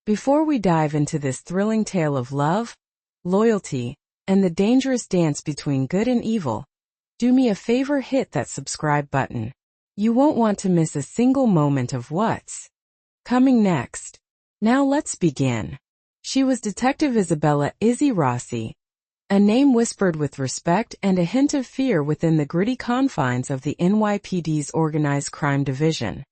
Before we dive into this thrilling tale of love, loyalty, and the dangerous dance between good and evil, do me a favor, hit that subscribe button. You won't want to miss a single moment of what's coming next. Now let's begin. She was Detective Isabella Izzy Rossi, a name whispered with respect and a hint of fear within the gritty confines of the NYPD's Organized Crime Division.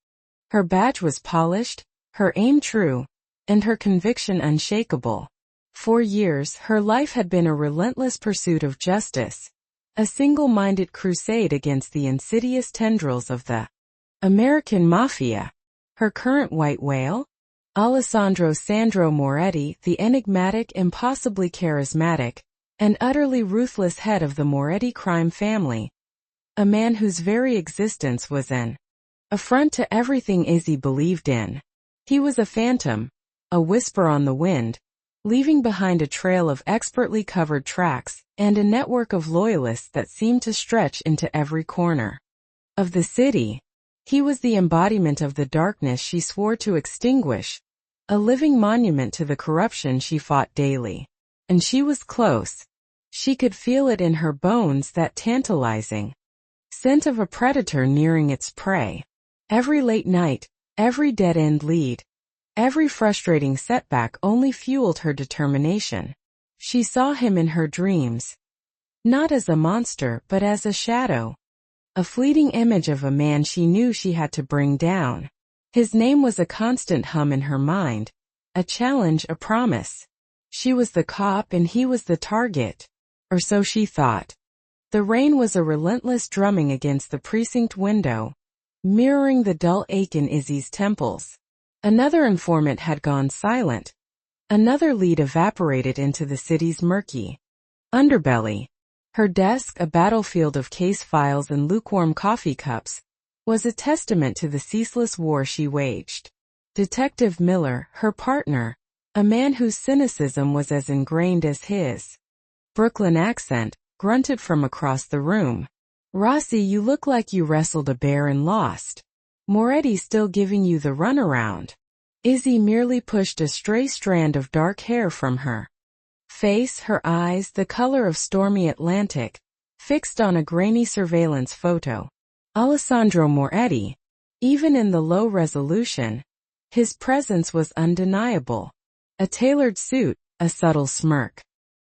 Her badge was polished, her aim true, and her conviction unshakable. For years, her life had been a relentless pursuit of justice, a single-minded crusade against the insidious tendrils of the American Mafia. Her current white whale? Alessandro Sandro Moretti, the enigmatic, impossibly charismatic, and utterly ruthless head of the Moretti crime family. A man whose very existence was an affront to everything Izzy believed in. He was a phantom, a whisper on the wind, leaving behind a trail of expertly covered tracks and a network of loyalists that seemed to stretch into every corner of the city. He was the embodiment of the darkness she swore to extinguish, a living monument to the corruption she fought daily. And she was close. She could feel it in her bones, that tantalizing scent of a predator nearing its prey. Every late night, every dead-end lead, every frustrating setback only fueled her determination. She saw him in her dreams, not as a monster but as a shadow, a fleeting image of a man she knew she had to bring down. His name was a constant hum in her mind, a challenge, a promise. She was the cop and he was the target, or so she thought. The rain was a relentless drumming against the precinct window, mirroring the dull ache in Izzy's temples. Another informant had gone silent. Another lead evaporated into the city's murky underbelly. Her desk, a battlefield of case files and lukewarm coffee cups, was a testament to the ceaseless war she waged. Detective Miller, her partner, a man whose cynicism was as ingrained as his Brooklyn accent, grunted from across the room. "Rossi, you look like you wrestled a bear and lost. Moretti still giving you the runaround." Izzy merely pushed a stray strand of dark hair from her face, her eyes, the color of stormy Atlantic, fixed on a grainy surveillance photo. Alessandro Moretti. Even in the low resolution, his presence was undeniable. A tailored suit, a subtle smirk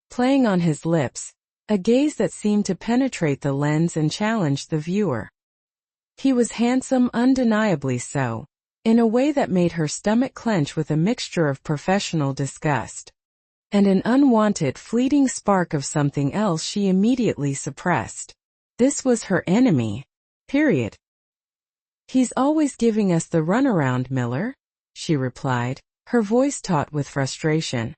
playing on his lips, a gaze that seemed to penetrate the lens and challenge the viewer. He was handsome, undeniably so, in a way that made her stomach clench with a mixture of professional disgust and an unwanted, fleeting spark of something else she immediately suppressed. This was her enemy. Period. "He's always giving us the runaround, Miller," she replied, her voice taut with frustration.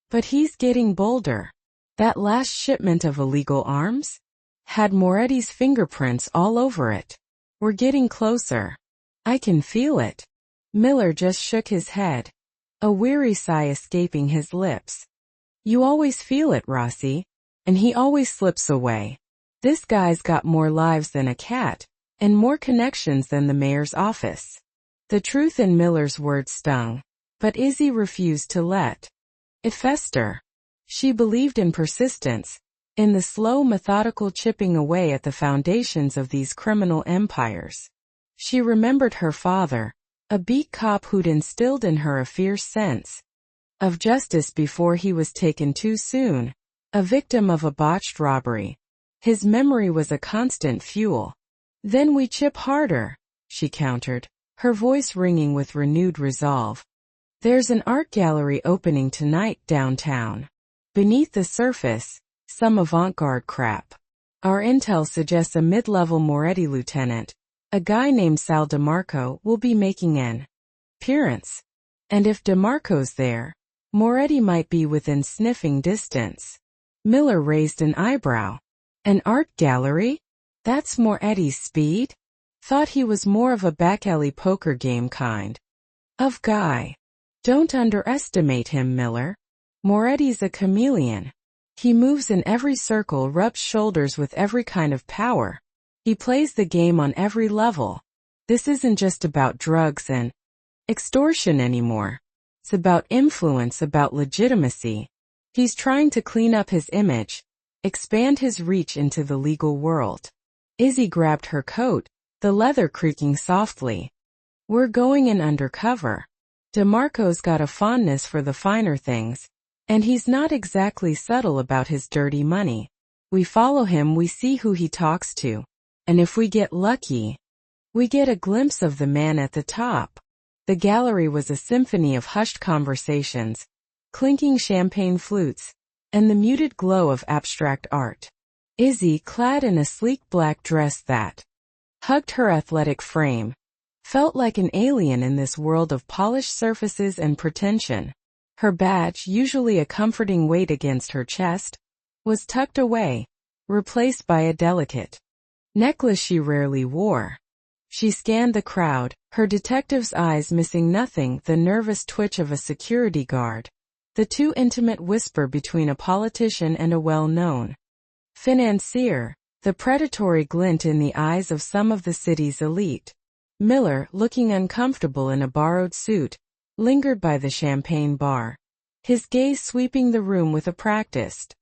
"But he's getting bolder. That last shipment of illegal arms had Moretti's fingerprints all over it. We're getting closer. I can feel it." Miller just shook his head, a weary sigh escaping his lips. "You always feel it, Rossi, and he always slips away. This guy's got more lives than a cat, and more connections than the mayor's office." The truth in Miller's words stung, but Izzy refused to let it fester. She believed in persistence, in the slow, methodical chipping away at the foundations of these criminal empires. She remembered her father, a beat cop who'd instilled in her a fierce sense of justice before he was taken too soon, a victim of a botched robbery. His memory was a constant fuel. "Then we chip harder," she countered, her voice ringing with renewed resolve. "There's an art gallery opening tonight downtown. Beneath the surface, some avant-garde crap. Our intel suggests a mid-level Moretti lieutenant, a guy named Sal DeMarco, will be making an appearance. And if DeMarco's there, Moretti might be within sniffing distance." Miller raised an eyebrow. "An art gallery? That's Moretti's speed? Thought he was more of a back-alley poker game kind of guy." "Don't underestimate him, Miller. Moretti's a chameleon. He moves in every circle, rubs shoulders with every kind of power. He plays the game on every level. This isn't just about drugs and extortion anymore. It's about influence, about legitimacy. He's trying to clean up his image, expand his reach into the legal world. Izzy grabbed her coat, the leather creaking softly. We're going in undercover. DeMarco's got a fondness for the finer things, and he's not exactly subtle about his dirty money. We follow him, we see who he talks to, and if we get lucky, we get a glimpse of the man at the top. The gallery was a symphony of hushed conversations, clinking champagne flutes, and the muted glow of abstract art. Izzy, clad in a sleek black dress that hugged her athletic frame, felt like an alien in this world of polished surfaces and pretension. Her badge, usually a comforting weight against her chest, was tucked away, replaced by a delicate necklace she rarely wore. She scanned the crowd, her detective's eyes missing nothing: the nervous twitch of a security guard, the too intimate whisper between a politician and a well-known financier, the predatory glint in the eyes of some of the city's elite. Miller, looking uncomfortable in a borrowed suit, lingered by the champagne bar, his gaze sweeping the room with a practiced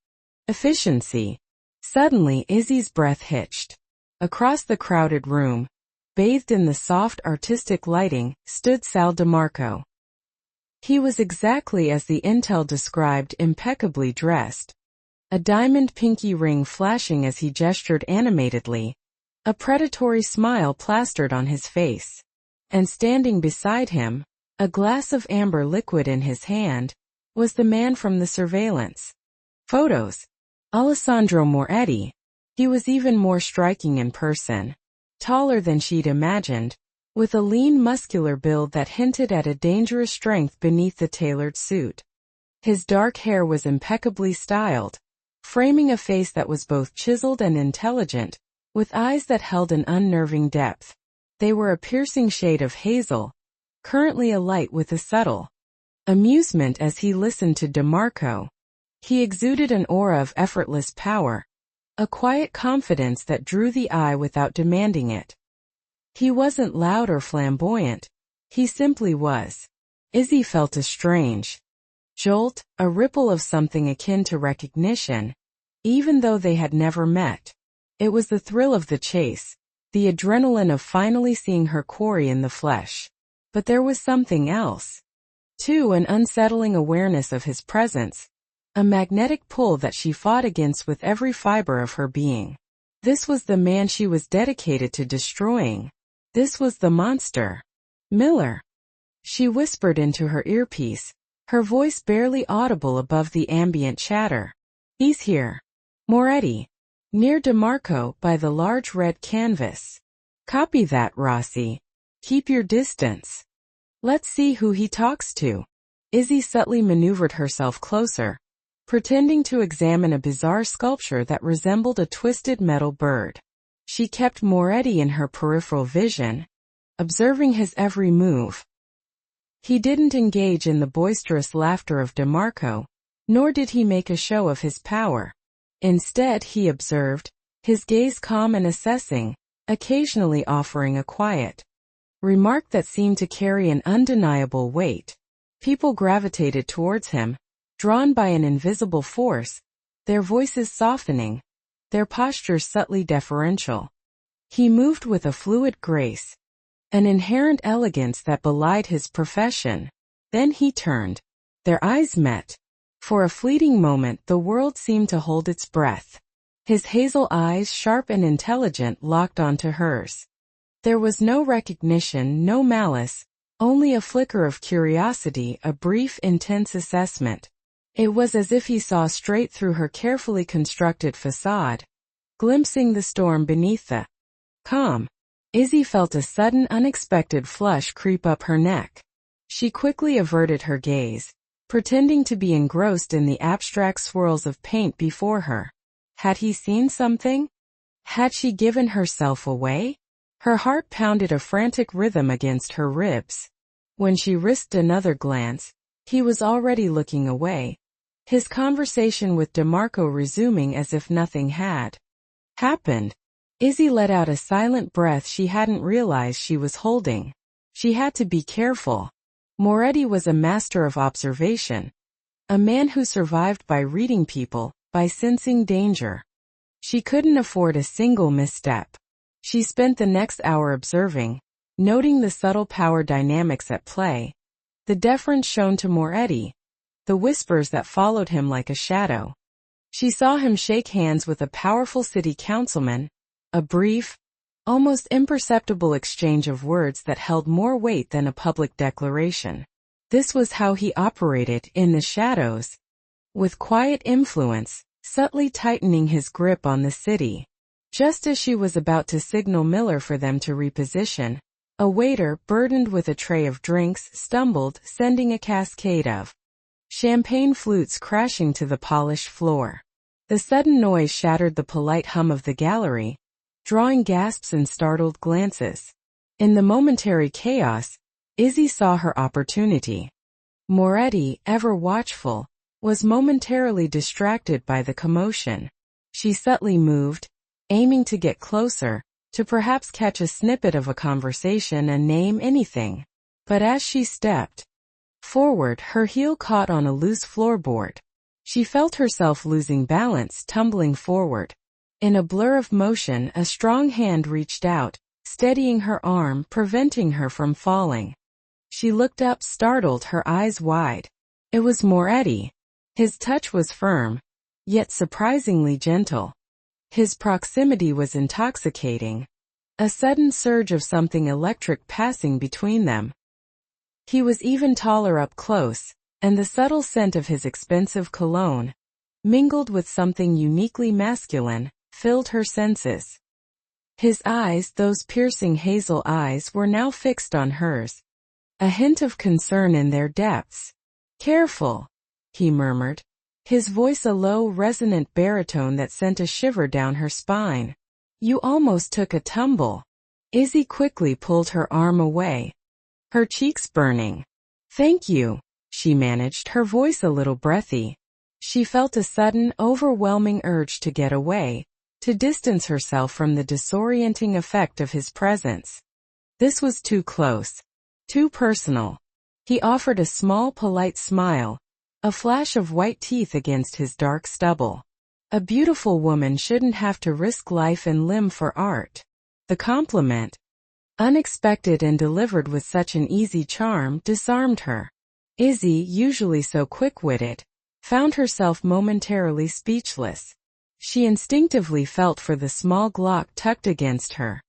efficiency. Suddenly Izzy's breath hitched. Across the crowded room, bathed in the soft artistic lighting, stood Sal DeMarco. He was exactly as the intel described, impeccably dressed, a diamond pinky ring flashing as he gestured animatedly, a predatory smile plastered on his face. And standing beside him, a glass of amber liquid in his hand, was the man from the surveillance photos, Alessandro Moretti. He was even more striking in person. Taller than she'd imagined, with a lean muscular build that hinted at a dangerous strength beneath the tailored suit. His dark hair was impeccably styled, framing a face that was both chiseled and intelligent, with eyes that held an unnerving depth. They were a piercing shade of hazel, currently alight with a subtle amusement as he listened to DeMarco. He exuded an aura of effortless power, a quiet confidence that drew the eye without demanding it. He wasn't loud or flamboyant, he simply was. Izzy felt a strange jolt, a ripple of something akin to recognition, even though they had never met. It was the thrill of the chase, the adrenaline of finally seeing her quarry in the flesh. But there was something else, too, an unsettling awareness of his presence, a magnetic pull that she fought against with every fiber of her being. This was the man she was dedicated to destroying. This was the monster. Miller. She whispered into her earpiece, her voice barely audible above the ambient chatter. He's here. Moretti. Near DeMarco, by the large red canvas. Copy that, Rossi. Keep your distance. Let's see who he talks to. Izzy subtly maneuvered herself closer, pretending to examine a bizarre sculpture that resembled a twisted metal bird. She kept Moretti in her peripheral vision, observing his every move. He didn't engage in the boisterous laughter of DeMarco, nor did he make a show of his power. Instead, he observed, his gaze calm and assessing, occasionally offering a quiet remark that seemed to carry an undeniable weight. People gravitated towards him, drawn by an invisible force, their voices softening, their postures subtly deferential. He moved with a fluid grace, an inherent elegance that belied his profession. Then he turned. Their eyes met. For a fleeting moment, the world seemed to hold its breath. His hazel eyes, sharp and intelligent, locked onto hers. There was no recognition, no malice, only a flicker of curiosity, a brief, intense assessment. It was as if he saw straight through her carefully constructed facade, glimpsing the storm beneath the calm. Izzy felt a sudden, unexpected flush creep up her neck. She quickly averted her gaze, pretending to be engrossed in the abstract swirls of paint before her. Had he seen something? Had she given herself away? Her heart pounded a frantic rhythm against her ribs. When she risked another glance, he was already looking away, his conversation with DeMarco resuming as if nothing had happened. Izzy let out a silent breath she hadn't realized she was holding. She had to be careful. Moretti was a master of observation, a man who survived by reading people, by sensing danger. She couldn't afford a single misstep. She spent the next hour observing, noting the subtle power dynamics at play, the deference shown to Moretti, the whispers that followed him like a shadow. She saw him shake hands with a powerful city councilman, a brief, almost imperceptible exchange of words that held more weight than a public declaration. This was how he operated in the shadows, with quiet influence, subtly tightening his grip on the city. Just as she was about to signal Miller for them to reposition, a waiter burdened with a tray of drinks stumbled, sending a cascade of champagne flutes crashing to the polished floor. The sudden noise shattered the polite hum of the gallery, drawing gasps and startled glances. In the momentary chaos, Izzy saw her opportunity. Moretti, ever watchful, was momentarily distracted by the commotion. She subtly moved, aiming to get closer, to perhaps catch a snippet of a conversation and name anything. But as she stepped forward, her heel caught on a loose floorboard. She felt herself losing balance, tumbling forward. In a blur of motion, a strong hand reached out, steadying her arm, preventing her from falling. She looked up, startled, her eyes wide. It was Moretti. His touch was firm, yet surprisingly gentle. His proximity was intoxicating, a sudden surge of something electric passing between them. He was even taller up close, and the subtle scent of his expensive cologne, mingled with something uniquely masculine, filled her senses. His eyes, those piercing hazel eyes, were now fixed on hers, a hint of concern in their depths. "Careful," he murmured, his voice a low, resonant baritone that sent a shiver down her spine. "You almost took a tumble." Izzy quickly pulled her arm away, her cheeks burning. "Thank you," she managed, her voice a little breathy. She felt a sudden, overwhelming urge to get away, to distance herself from the disorienting effect of his presence. This was too close, too personal. He offered a small, polite smile, a flash of white teeth against his dark stubble. A beautiful woman shouldn't have to risk life and limb for art. The compliment, unexpected and delivered with such an easy charm, disarmed her. Izzy, usually so quick-witted, found herself momentarily speechless. She instinctively felt for the small Glock tucked against her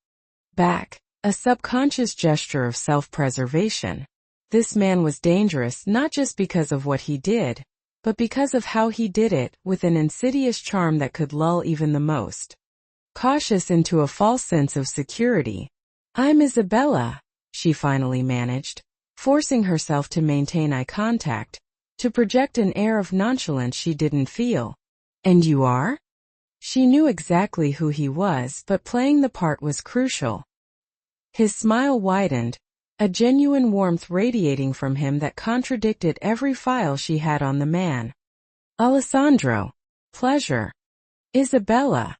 back, a subconscious gesture of self-preservation. This man was dangerous not just because of what he did, but because of how he did it, with an insidious charm that could lull even the most cautious into a false sense of security. "I'm Isabella," she finally managed, forcing herself to maintain eye contact, to project an air of nonchalance she didn't feel. "And you are?" She knew exactly who he was, but playing the part was crucial. His smile widened, a genuine warmth radiating from him that contradicted every file she had on the man. "Alessandro. Pleasure. Isabella."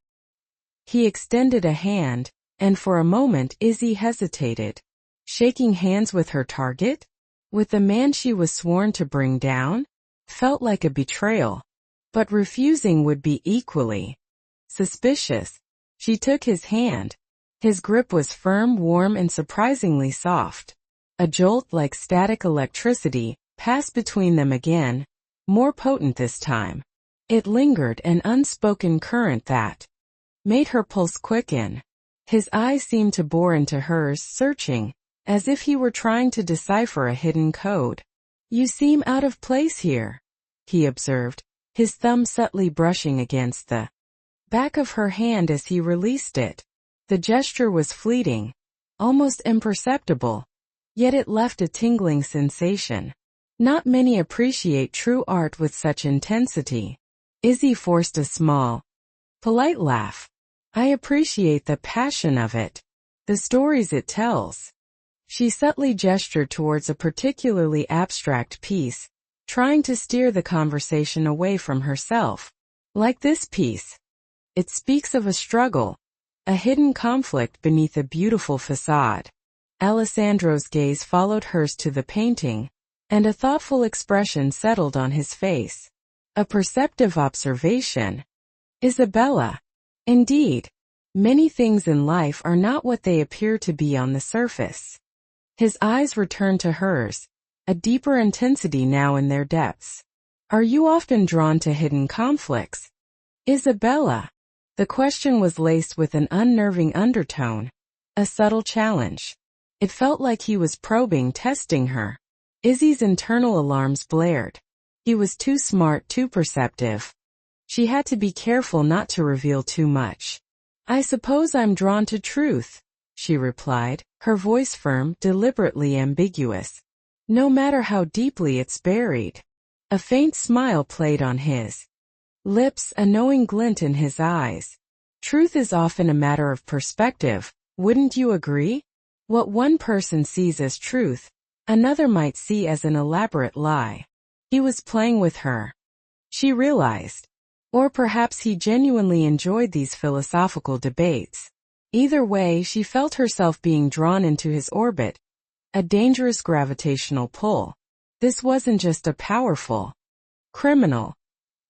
He extended a hand, and for a moment Izzy hesitated. Shaking hands with her target? With the man she was sworn to bring down? Felt like a betrayal. But refusing would be equally suspicious. She took his hand. His grip was firm, warm, and surprisingly soft. A jolt like static electricity passed between them again, more potent this time. It lingered, an unspoken current that made her pulse quicken. His eyes seemed to bore into hers, searching, as if he were trying to decipher a hidden code. "You seem out of place here," he observed, his thumb subtly brushing against the back of her hand as he released it. The gesture was fleeting, almost imperceptible, yet it left a tingling sensation. Not many appreciate true art with such intensity. Izzy forced a small, polite laugh. "I appreciate the passion of it, the stories it tells." She subtly gestured towards a particularly abstract piece, trying to steer the conversation away from herself. "Like this piece. It speaks of a struggle, a hidden conflict beneath a beautiful facade." Alessandro's gaze followed hers to the painting, and a thoughtful expression settled on his face. A perceptive observation. Isabella. Indeed. Many things in life are not what they appear to be on the surface. His eyes returned to hers, a deeper intensity now in their depths. Are you often drawn to hidden conflicts? Isabella. The question was laced with an unnerving undertone, a subtle challenge. It felt like he was probing, testing her. Izzy's internal alarms blared. He was too smart, too perceptive. She had to be careful not to reveal too much. I suppose I'm drawn to truth, she replied, her voice firm, deliberately ambiguous. No matter how deeply it's buried. A faint smile played on his lips, a knowing glint in his eyes. Truth is often a matter of perspective, wouldn't you agree? What one person sees as truth, another might see as an elaborate lie. He was playing with her. She realized. Or perhaps he genuinely enjoyed these philosophical debates. Either way, she felt herself being drawn into his orbit, a dangerous gravitational pull. This wasn't just a powerful criminal.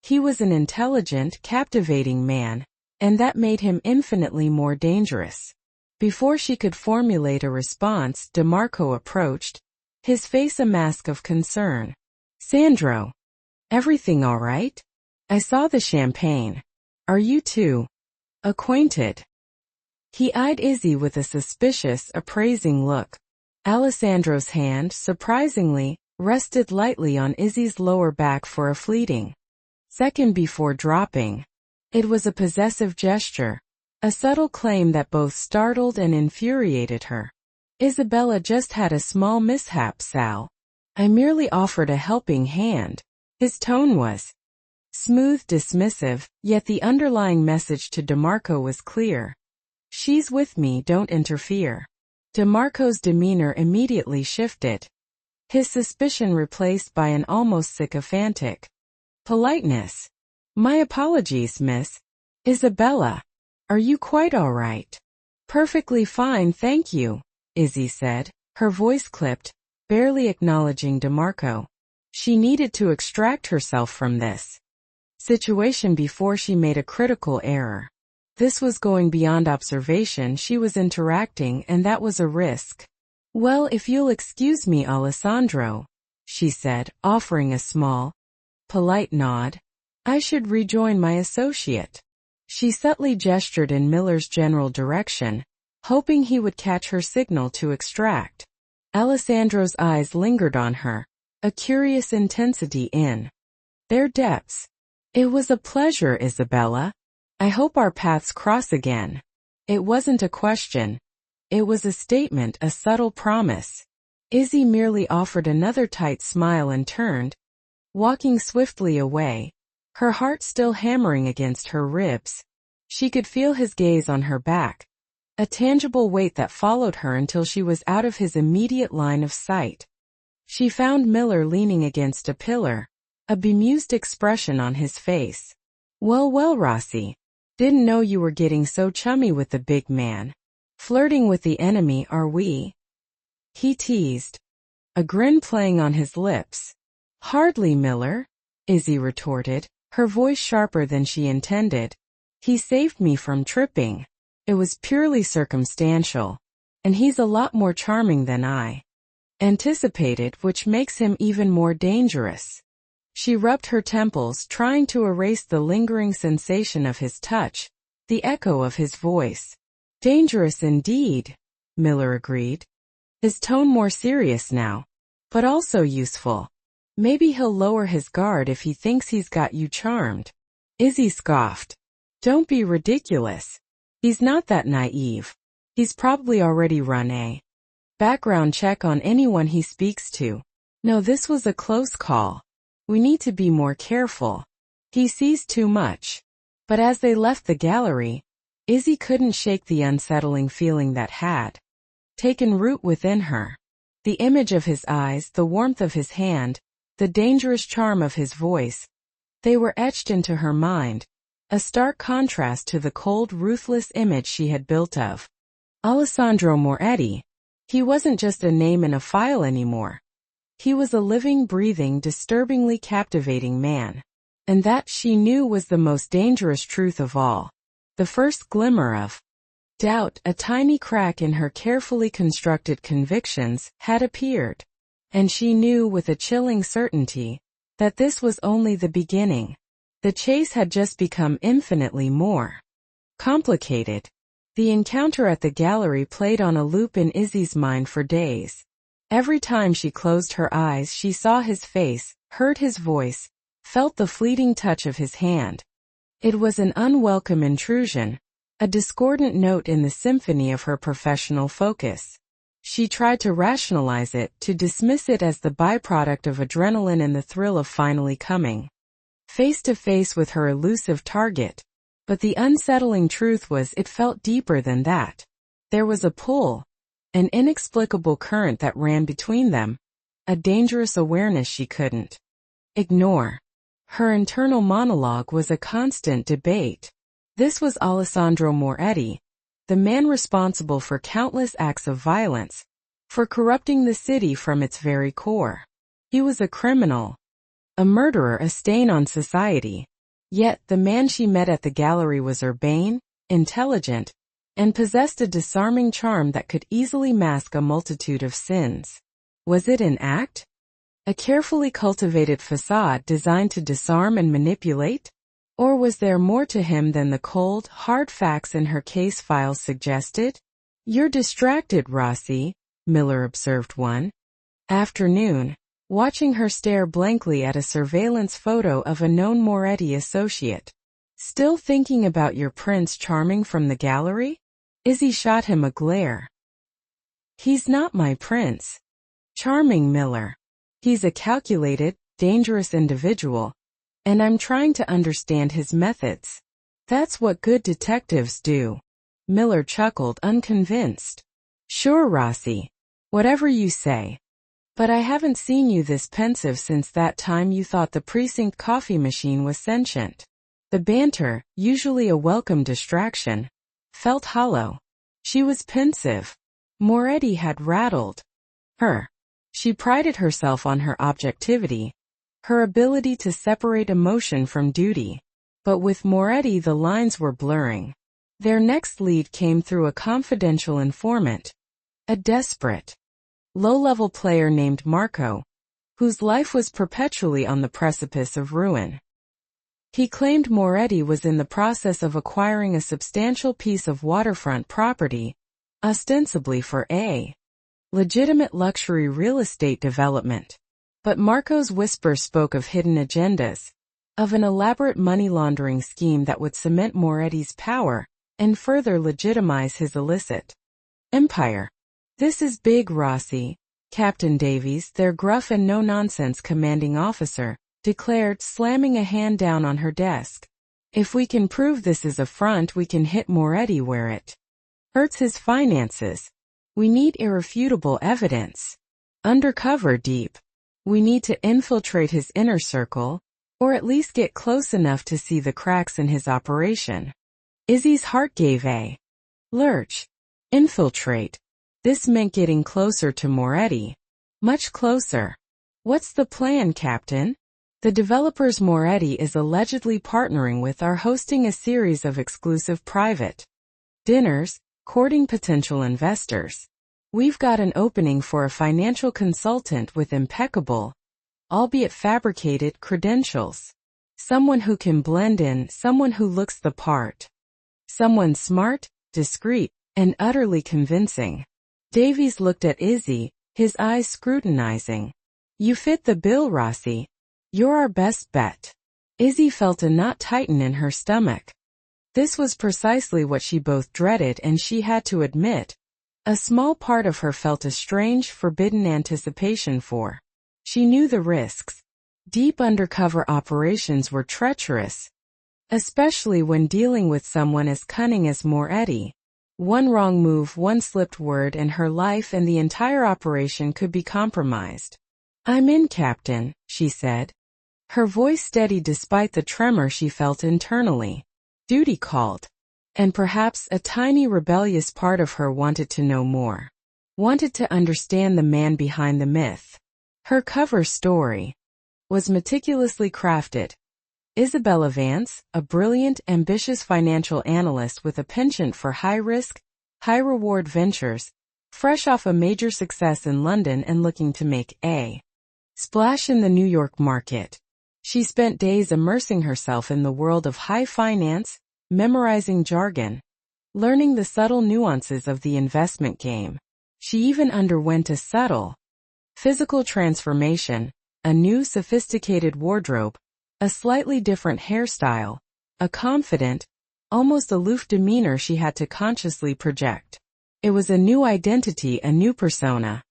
He was an intelligent, captivating man, and that made him infinitely more dangerous. Before she could formulate a response, DeMarco approached, his face a mask of concern. Sandro. Everything all right? I saw the champagne. Are you two acquainted? He eyed Izzy with a suspicious, appraising look. Alessandro's hand, surprisingly, rested lightly on Izzy's lower back for a fleeting second before dropping. It was a possessive gesture, a subtle claim that both startled and infuriated her. Isabella just had a small mishap, Sal. I merely offered a helping hand. His tone was smooth, dismissive, yet the underlying message to DeMarco was clear. She's with me, don't interfere. DeMarco's demeanor immediately shifted, his suspicion replaced by an almost sycophantic politeness. My apologies, Miss Isabella. Are you quite all right? Perfectly fine, thank you, Izzy said, her voice clipped, barely acknowledging DeMarco. She needed to extract herself from this situation before she made a critical error. This was going beyond observation, she was interacting, and that was a risk. Well, if you'll excuse me, Alessandro, she said, offering a small, polite nod. I should rejoin my associate. She subtly gestured in Miller's general direction, hoping he would catch her signal to extract. Alessandro's eyes lingered on her, a curious intensity in their depths. It was a pleasure, Isabella. I hope our paths cross again. It wasn't a question. It was a statement, a subtle promise. Izzy merely offered another tight smile and turned, walking swiftly away, her heart still hammering against her ribs. She could feel his gaze on her back, a tangible weight that followed her until she was out of his immediate line of sight. She found Miller leaning against a pillar, a bemused expression on his face. Well, Rossi. Didn't know you were getting so chummy with the big man. Flirting with the enemy, are we? He teased, a grin playing on his lips. Hardly, Miller, Izzy retorted, her voice sharper than she intended. He saved me from tripping. It was purely circumstantial. And he's a lot more charming than I anticipated, which makes him even more dangerous. She rubbed her temples, trying to erase the lingering sensation of his touch, the echo of his voice. Dangerous indeed, Miller agreed, his tone more serious now, but also useful. Maybe he'll lower his guard if he thinks he's got you charmed. Izzy scoffed. Don't be ridiculous. He's not that naive. He's probably already run a background check on anyone he speaks to. No, this was a close call. We need to be more careful. He sees too much. But as they left the gallery, Izzy couldn't shake the unsettling feeling that had taken root within her. The image of his eyes, the warmth of his hand, the dangerous charm of his voice, they were etched into her mind, a stark contrast to the cold, ruthless image she had built of Alessandro Moretti. He wasn't just a name in a file anymore. He was a living, breathing, disturbingly captivating man. And that, she knew, was the most dangerous truth of all. The first glimmer of doubt, a tiny crack in her carefully constructed convictions, had appeared. And she knew with a chilling certainty that this was only the beginning. The chase had just become infinitely more complicated. The encounter at the gallery played on a loop in Izzy's mind for days. Every time she closed her eyes, she saw his face, heard his voice, felt the fleeting touch of his hand. It was an unwelcome intrusion, a discordant note in the symphony of her professional focus. She tried to rationalize it, to dismiss it as the byproduct of adrenaline and the thrill of finally coming face to face with her elusive target. But the unsettling truth was, it felt deeper than that. There was a pull, an inexplicable current that ran between them, a dangerous awareness she couldn't ignore. Her internal monologue was a constant debate. This was Alessandro Moretti, the man responsible for countless acts of violence, for corrupting the city from its very core. He was a criminal, a murderer, a stain on society. Yet, the man she met at the gallery was urbane, intelligent, and possessed a disarming charm that could easily mask a multitude of sins. Was it an act? A carefully cultivated facade designed to disarm and manipulate? Or was there more to him than the cold, hard facts in her case files suggested? "You're distracted, Rossi," Miller observed one afternoon, watching her stare blankly at a surveillance photo of a known Moretti associate. "Still thinking about your Prince Charming from the gallery?" Izzy shot him a glare. "He's not my Prince Charming, Miller. He's a calculated, dangerous individual, and I'm trying to understand his methods. That's what good detectives do." Miller chuckled, unconvinced. "Sure, Rossi. Whatever you say. But I haven't seen you this pensive since that time you thought the precinct coffee machine was sentient." The banter, usually a welcome distraction, felt hollow. She was pensive. Moretti had rattled her. She prided herself on her objectivity, her ability to separate emotion from duty. But with Moretti the lines were blurring. Their next lead came through a confidential informant, a desperate, low-level player named Marco, whose life was perpetually on the precipice of ruin. He claimed Moretti was in the process of acquiring a substantial piece of waterfront property, ostensibly for a legitimate luxury real estate development. But Marco's whisper spoke of hidden agendas, of an elaborate money laundering scheme that would cement Moretti's power and further legitimize his illicit empire. "This is big, Rossi," Captain Davies, their gruff and no-nonsense commanding officer, declared, slamming a hand down on her desk. "If we can prove this is a front, we can hit Moretti where it hurts his finances. We need irrefutable evidence. Undercover, deep. We need to infiltrate his inner circle, or at least get close enough to see the cracks in his operation." Izzy's heart gave a lurch. Infiltrate. This meant getting closer to Moretti. Much closer. "What's the plan, Captain?" "The developers Moretti is allegedly partnering with are hosting a series of exclusive private dinners, courting potential investors. We've got an opening for a financial consultant with impeccable, albeit fabricated, credentials. Someone who can blend in, someone who looks the part. Someone smart, discreet, and utterly convincing." Davies looked at Izzy, his eyes scrutinizing. "You fit the bill, Rossi. You're our best bet." Izzy felt a knot tighten in her stomach. This was precisely what she both dreaded, and she had to admit, a small part of her felt a strange, forbidden anticipation for. She knew the risks. Deep undercover operations were treacherous, especially when dealing with someone as cunning as Moretti. One wrong move, one slipped word, and her life and the entire operation could be compromised. "I'm in, Captain," she said, her voice steady despite the tremor she felt internally. Duty called. And perhaps a tiny rebellious part of her wanted to know more. Wanted to understand the man behind the myth. Her cover story was meticulously crafted. Isabella Vance, a brilliant, ambitious financial analyst with a penchant for high-risk, high-reward ventures, fresh off a major success in London and looking to make a splash in the New York market. She spent days immersing herself in the world of high finance, memorizing jargon, learning the subtle nuances of the investment game. She even underwent a subtle physical transformation, a new sophisticated wardrobe, a slightly different hairstyle, a confident, almost aloof demeanor she had to consciously project. It was a new identity, a new persona,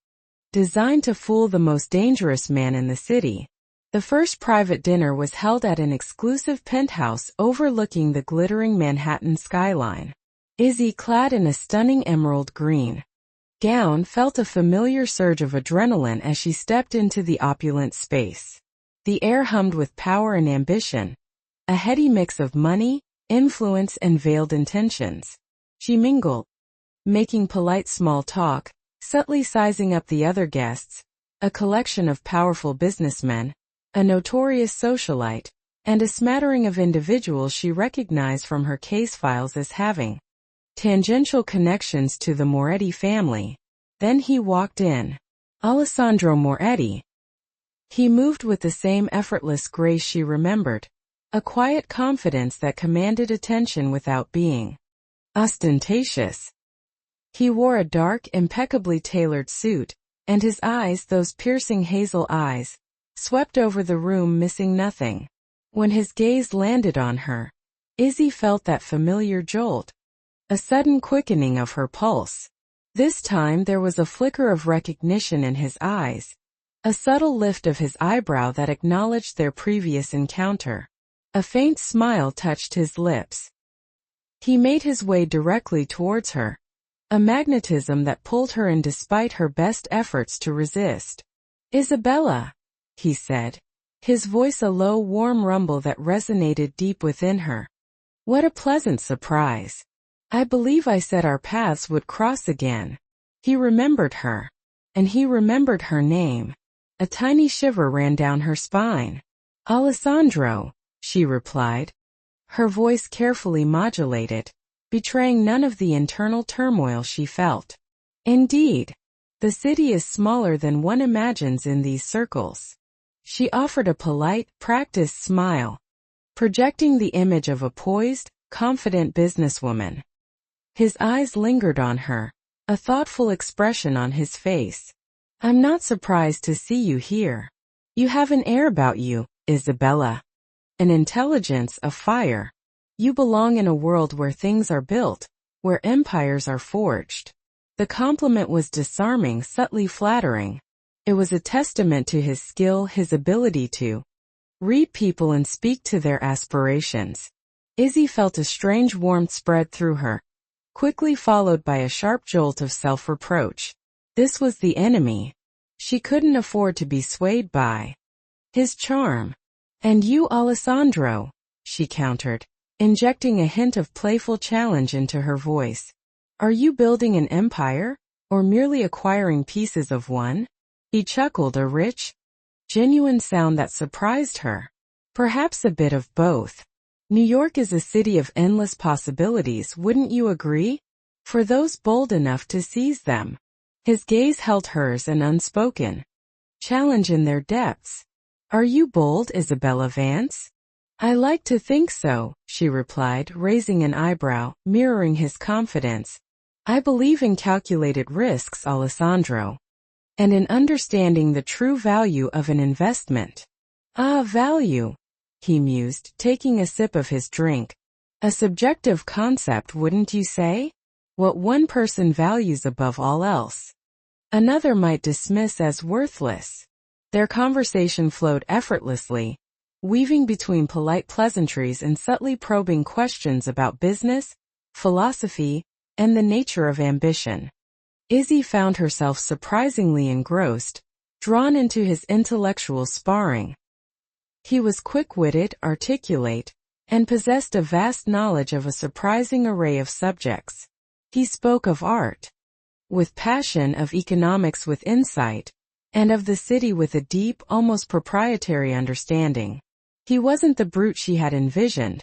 designed to fool the most dangerous man in the city. The first private dinner was held at an exclusive penthouse overlooking the glittering Manhattan skyline. Izzy, clad in a stunning emerald green gown, felt a familiar surge of adrenaline as she stepped into the opulent space. The air hummed with power and ambition, a heady mix of money, influence, and veiled intentions. She mingled, making polite small talk, subtly sizing up the other guests, a collection of powerful businessmen, a notorious socialite, and a smattering of individuals she recognized from her case files as having tangential connections to the Moretti family. Then he walked in. Alessandro Moretti. He moved with the same effortless grace she remembered, a quiet confidence that commanded attention without being ostentatious. He wore a dark, impeccably tailored suit, and his eyes, those piercing hazel eyes, swept over the room, missing nothing. When his gaze landed on her, Izzy felt that familiar jolt, a sudden quickening of her pulse. This time there was a flicker of recognition in his eyes, a subtle lift of his eyebrow that acknowledged their previous encounter. A faint smile touched his lips. He made his way directly towards her, a magnetism that pulled her in despite her best efforts to resist. "Isabella," he said, his voice a low, warm rumble that resonated deep within her. "What a pleasant surprise. I believe I said our paths would cross again." He remembered her, and he remembered her name. A tiny shiver ran down her spine. "Alessandro," she replied, her voice carefully modulated, betraying none of the internal turmoil she felt. "Indeed, the city is smaller than one imagines in these circles." She offered a polite, practiced smile, projecting the image of a poised, confident businesswoman. His eyes lingered on her, a thoughtful expression on his face. "I'm not surprised to see you here. You have an air about you, Isabella. An intelligence, a fire. You belong in a world where things are built, where empires are forged." The compliment was disarming, subtly flattering. It was a testament to his skill, his ability to read people and speak to their aspirations. Izzy felt a strange warmth spread through her, quickly followed by a sharp jolt of self-reproach. This was the enemy. She couldn't afford to be swayed by his charm. "And you, Alessandro," she countered, injecting a hint of playful challenge into her voice. "Are you building an empire, or merely acquiring pieces of one?" He chuckled, a rich, genuine sound that surprised her. "Perhaps a bit of both. New York is a city of endless possibilities, wouldn't you agree? For those bold enough to seize them." His gaze held hers, an unspoken challenge in their depths. "Are you bold, Isabella Vance?" "I like to think so," she replied, raising an eyebrow, mirroring his confidence. "I believe in calculated risks, Alessandro, and in understanding the true value of an investment." "Ah, value," he mused, taking a sip of his drink. "A subjective concept, wouldn't you say? What one person values above all else, another might dismiss as worthless." Their conversation flowed effortlessly, weaving between polite pleasantries and subtly probing questions about business, philosophy, and the nature of ambition. Izzy found herself surprisingly engrossed, drawn into his intellectual sparring. He was quick-witted, articulate, and possessed a vast knowledge of a surprising array of subjects. He spoke of art with passion, of economics with insight, and of the city with a deep, almost proprietary understanding. He wasn't the brute she had envisioned,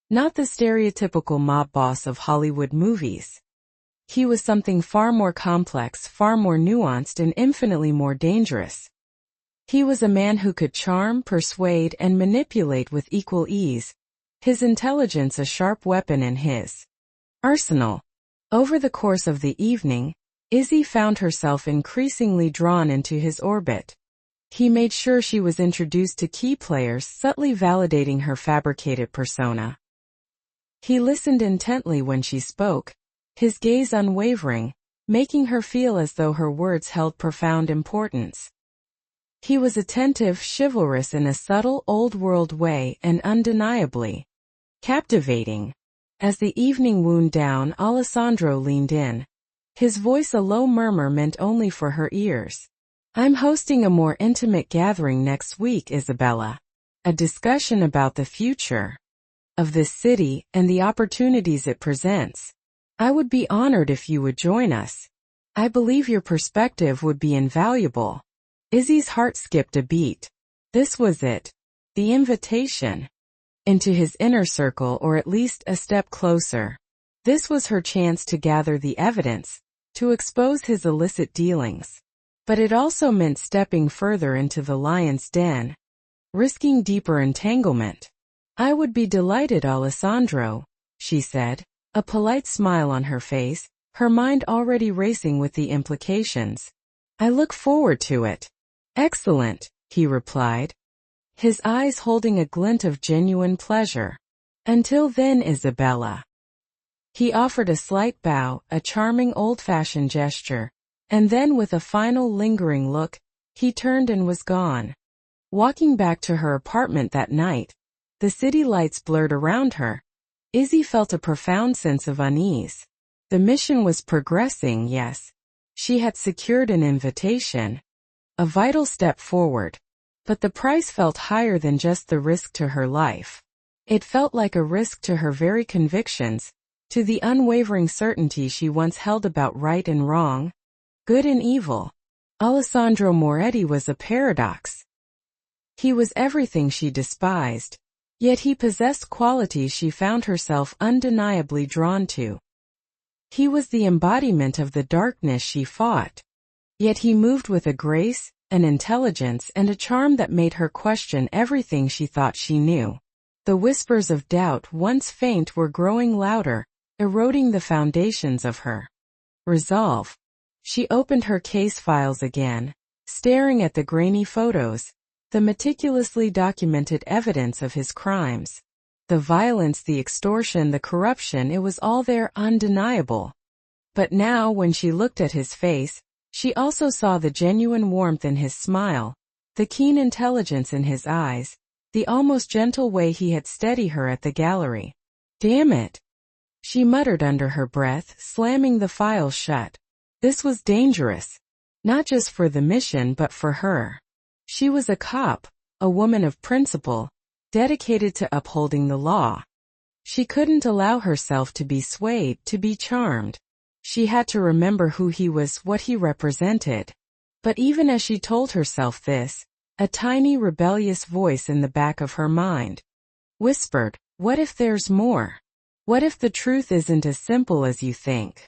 not the stereotypical mob boss of Hollywood movies. He was something far more complex, far more nuanced, and infinitely more dangerous. He was a man who could charm, persuade, and manipulate with equal ease, his intelligence a sharp weapon in his arsenal. Over the course of the evening, Izzy found herself increasingly drawn into his orbit. He made sure she was introduced to key players, subtly validating her fabricated persona. He listened intently when she spoke, his gaze unwavering, making her feel as though her words held profound importance. He was attentive, chivalrous in a subtle, old-world way, and undeniably captivating. As the evening wound down, Alessandro leaned in, his voice a low murmur meant only for her ears. "I'm hosting a more intimate gathering next week, Isabella. A discussion about the future of this city and the opportunities it presents. I would be honored if you would join us. I believe your perspective would be invaluable." Izzy's heart skipped a beat. This was it. The invitation into his inner circle, or at least a step closer. This was her chance to gather the evidence, to expose his illicit dealings. But it also meant stepping further into the lion's den, risking deeper entanglement. "I would be delighted, Alessandro," she said, a polite smile on her face, her mind already racing with the implications. "I look forward to it." "Excellent," he replied, his eyes holding a glint of genuine pleasure. "Until then, Isabella." He offered a slight bow, a charming old-fashioned gesture, and then with a final lingering look, he turned and was gone. Walking back to her apartment that night, the city lights blurred around her, Izzy felt a profound sense of unease. The mission was progressing, yes. She had secured an invitation, a vital step forward. But the price felt higher than just the risk to her life. It felt like a risk to her very convictions, to the unwavering certainty she once held about right and wrong, good and evil. Alessandro Moretti was a paradox. He was everything she despised, yet he possessed qualities she found herself undeniably drawn to. He was the embodiment of the darkness she fought, yet he moved with a grace, an intelligence, and a charm that made her question everything she thought she knew. The whispers of doubt, once faint, were growing louder, eroding the foundations of her resolve. She opened her case files again, staring at the grainy photos, the meticulously documented evidence of his crimes. The violence, the extortion, the corruption, it was all there, undeniable. But now, when she looked at his face, she also saw the genuine warmth in his smile, the keen intelligence in his eyes, the almost gentle way he had steadied her at the gallery. "Damn it," she muttered under her breath, slamming the file shut. This was dangerous. Not just for the mission but for her. She was a cop, a woman of principle, dedicated to upholding the law. She couldn't allow herself to be swayed, to be charmed. She had to remember who he was, what he represented. But even as she told herself this, a tiny rebellious voice in the back of her mind whispered, "What if there's more? What if the truth isn't as simple as you think?"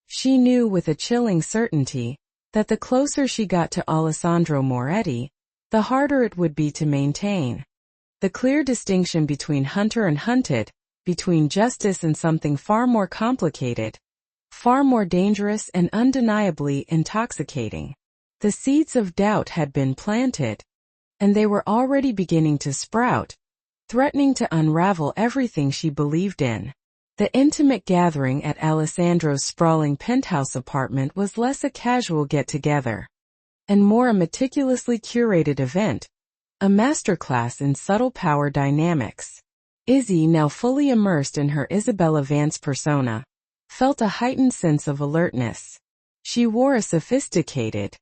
She knew with a chilling certainty that the closer she got to Alessandro Moretti, the harder it would be to maintain. The clear distinction between hunter and hunted, between justice and something far more complicated, far more dangerous and undeniably intoxicating. The seeds of doubt had been planted, and they were already beginning to sprout, threatening to unravel everything she believed in. The intimate gathering at Alessandro's sprawling penthouse apartment was less a casual get-together, and more a meticulously curated event, a masterclass in subtle power dynamics. Izzy, now fully immersed in her Isabella Vance persona, felt a heightened sense of alertness. She wore a sophisticated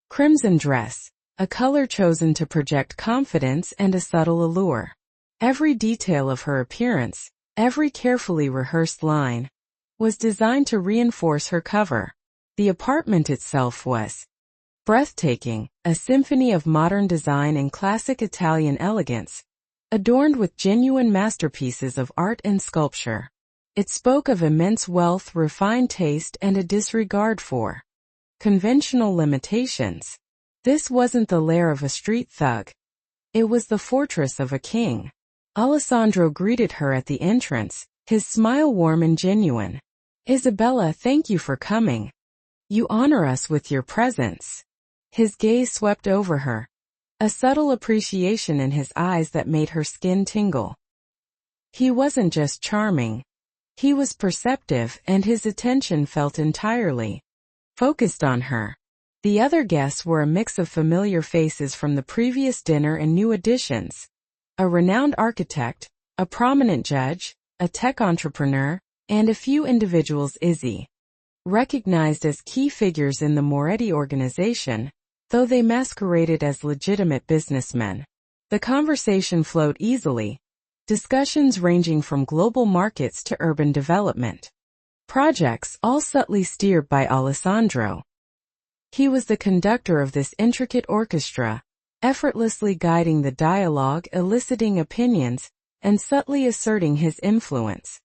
crimson dress, a color chosen to project confidence and a subtle allure. Every detail of her appearance, every carefully rehearsed line, was designed to reinforce her cover. The apartment itself was breathtaking, a symphony of modern design and classic Italian elegance, adorned with genuine masterpieces of art and sculpture. It spoke of immense wealth, refined taste, and a disregard for conventional limitations. This wasn't the lair of a street thug. It was the fortress of a king. Alessandro greeted her at the entrance, his smile warm and genuine. "Isabella, thank you for coming. You honor us with your presence." His gaze swept over her, a subtle appreciation in his eyes that made her skin tingle. He wasn't just charming. He was perceptive, and his attention felt entirely focused on her. The other guests were a mix of familiar faces from the previous dinner and new additions. A renowned architect, a prominent judge, a tech entrepreneur, and a few individuals Izzy recognized as key figures in the Moretti organization, though they masqueraded as legitimate businessmen. The conversation flowed easily, discussions ranging from global markets to urban development projects, all subtly steered by Alessandro. He was the conductor of this intricate orchestra, effortlessly guiding the dialogue, eliciting opinions, and subtly asserting his influence.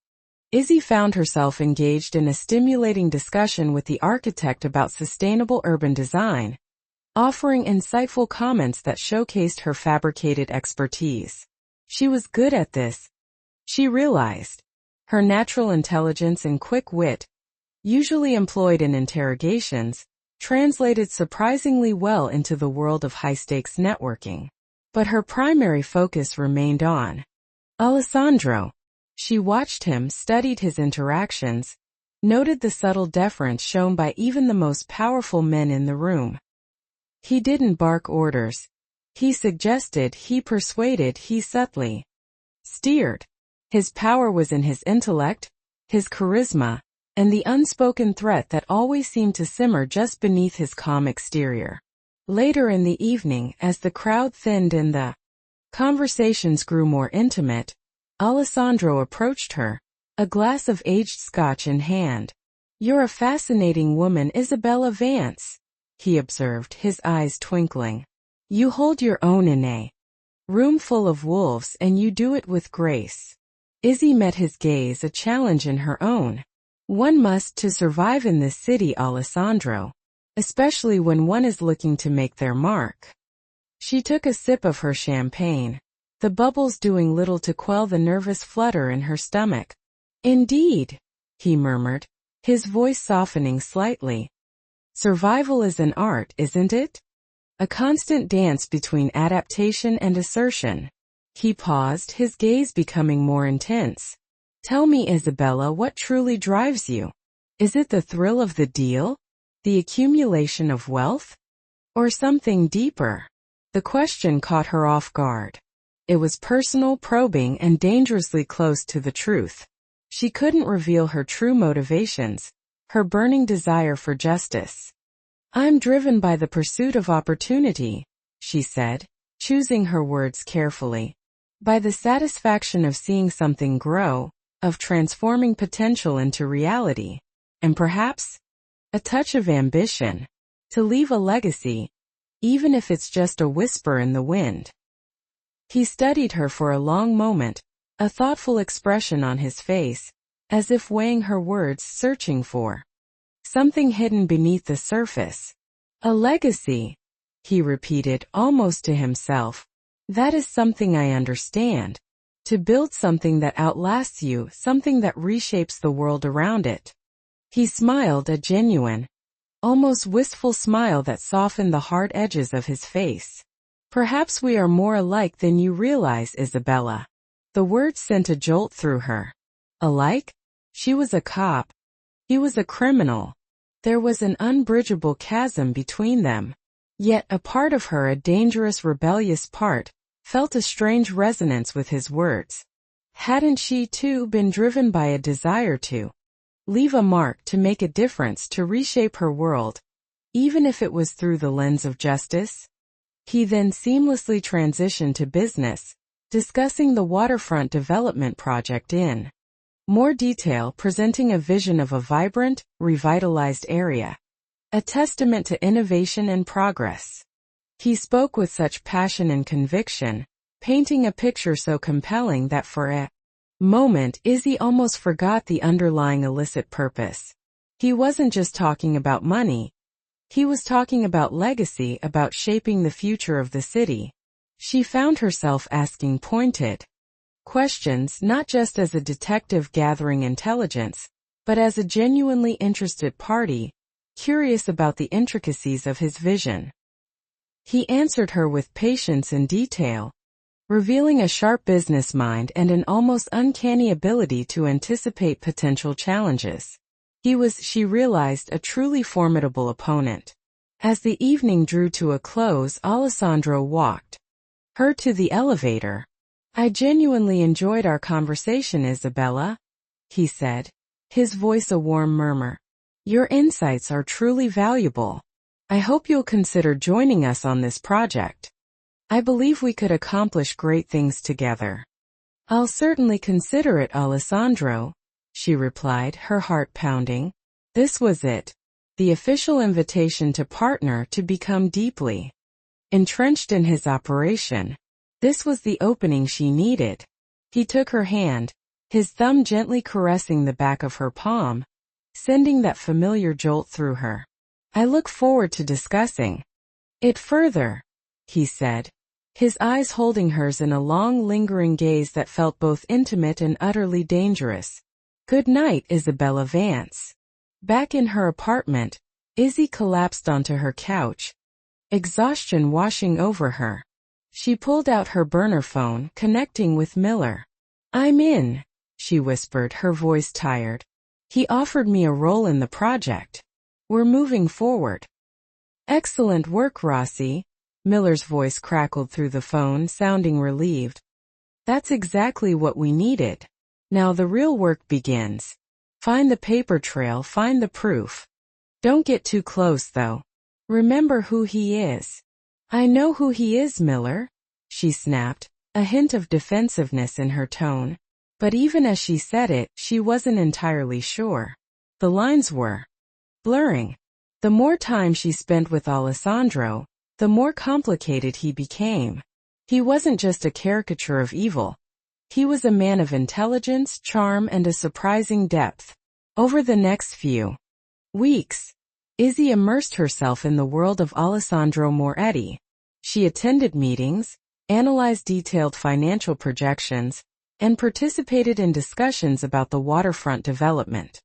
Izzy found herself engaged in a stimulating discussion with the architect about sustainable urban design, offering insightful comments that showcased her fabricated expertise. She was good at this, she realized. Her natural intelligence and quick wit, usually employed in interrogations, translated surprisingly well into the world of high-stakes networking. But her primary focus remained on Alessandro. She watched him, studied his interactions, noted the subtle deference shown by even the most powerful men in the room. He didn't bark orders. He suggested, he persuaded, he subtly steered. His power was in his intellect, his charisma, and the unspoken threat that always seemed to simmer just beneath his calm exterior. Later in the evening, as the crowd thinned and the conversations grew more intimate, Alessandro approached her, a glass of aged scotch in hand. "You're a fascinating woman, Isabella Vance," he observed, his eyes twinkling. "You hold your own in a room full of wolves, and you do it with grace." Izzy met his gaze, a challenge in her own. One must to survive in this city, Alessandro, especially when one is looking to make their mark. She took a sip of her champagne, the bubbles doing little to quell the nervous flutter in her stomach. "Indeed," he murmured, his voice softening slightly. "Survival is an art, isn't it? A constant dance between adaptation and assertion." He paused, his gaze becoming more intense. "Tell me, Isabella, what truly drives you? Is it the thrill of the deal? The accumulation of wealth? Or something deeper?" The question caught her off guard. It was personal, probing, and dangerously close to the truth. She couldn't reveal her true motivations, her burning desire for justice. "I'm driven by the pursuit of opportunity," she said, choosing her words carefully. "By the satisfaction of seeing something grow, of transforming potential into reality, and perhaps a touch of ambition, to leave a legacy, even if it's just a whisper in the wind." He studied her for a long moment, a thoughtful expression on his face, as if weighing her words, searching for something hidden beneath the surface. "A legacy," he repeated, almost to himself. "That is something I understand. To build something that outlasts you, something that reshapes the world around it." He smiled, a genuine, almost wistful smile that softened the hard edges of his face. "Perhaps we are more alike than you realize, Isabella." The words sent a jolt through her. Alike? She was a cop. He was a criminal. There was an unbridgeable chasm between them. Yet a part of her, a dangerous, rebellious part, felt a strange resonance with his words. Hadn't she, too, been driven by a desire to leave a mark, to make a difference, to reshape her world, even if it was through the lens of justice? He then seamlessly transitioned to business, discussing the waterfront development project in more detail, presenting a vision of a vibrant, revitalized area. a testament to innovation and progress. He spoke with such passion and conviction, painting a picture so compelling that for a moment Izzy almost forgot the underlying illicit purpose. He wasn't just talking about money. He was talking about legacy, about shaping the future of the city. She found herself asking pointed questions, not just as a detective gathering intelligence, but as a genuinely interested party, curious about the intricacies of his vision. He answered her with patience and detail, revealing a sharp business mind and an almost uncanny ability to anticipate potential challenges. He was, she realized, a truly formidable opponent. As the evening drew to a close, Alessandro walked her to the elevator. "I genuinely enjoyed our conversation, Isabella," he said, his voice a warm murmur. "Your insights are truly valuable. I hope you'll consider joining us on this project. I believe we could accomplish great things together." "I'll certainly consider it, Alessandro," she replied, her heart pounding. This was it. The official invitation to partner, to become deeply entrenched in his operation. This was the opening she needed. He took her hand, his thumb gently caressing the back of her palm, sending that familiar jolt through her. "I look forward to discussing it further," he said, his eyes holding hers in a long, lingering gaze that felt both intimate and utterly dangerous. "Good night, Isabella Vance." Back in her apartment, Izzy collapsed onto her couch, exhaustion washing over her. She pulled out her burner phone, connecting with Miller. "I'm in," she whispered, her voice tired. "He offered me a role in the project. We're moving forward." "Excellent work, Rossi." Miller's voice crackled through the phone, sounding relieved. "That's exactly what we needed. Now the real work begins. Find the paper trail, find the proof. Don't get too close, though. Remember who he is." "I know who he is, Miller," she snapped, a hint of defensiveness in her tone. But even as she said it, she wasn't entirely sure. The lines were blurring. The more time she spent with Alessandro, the more complicated he became. He wasn't just a caricature of evil. He was a man of intelligence, charm, and a surprising depth. Over the next few weeks, Izzy immersed herself in the world of Alessandro Moretti. She attended meetings, analyzed detailed financial projections, and participated in discussions about the waterfront development.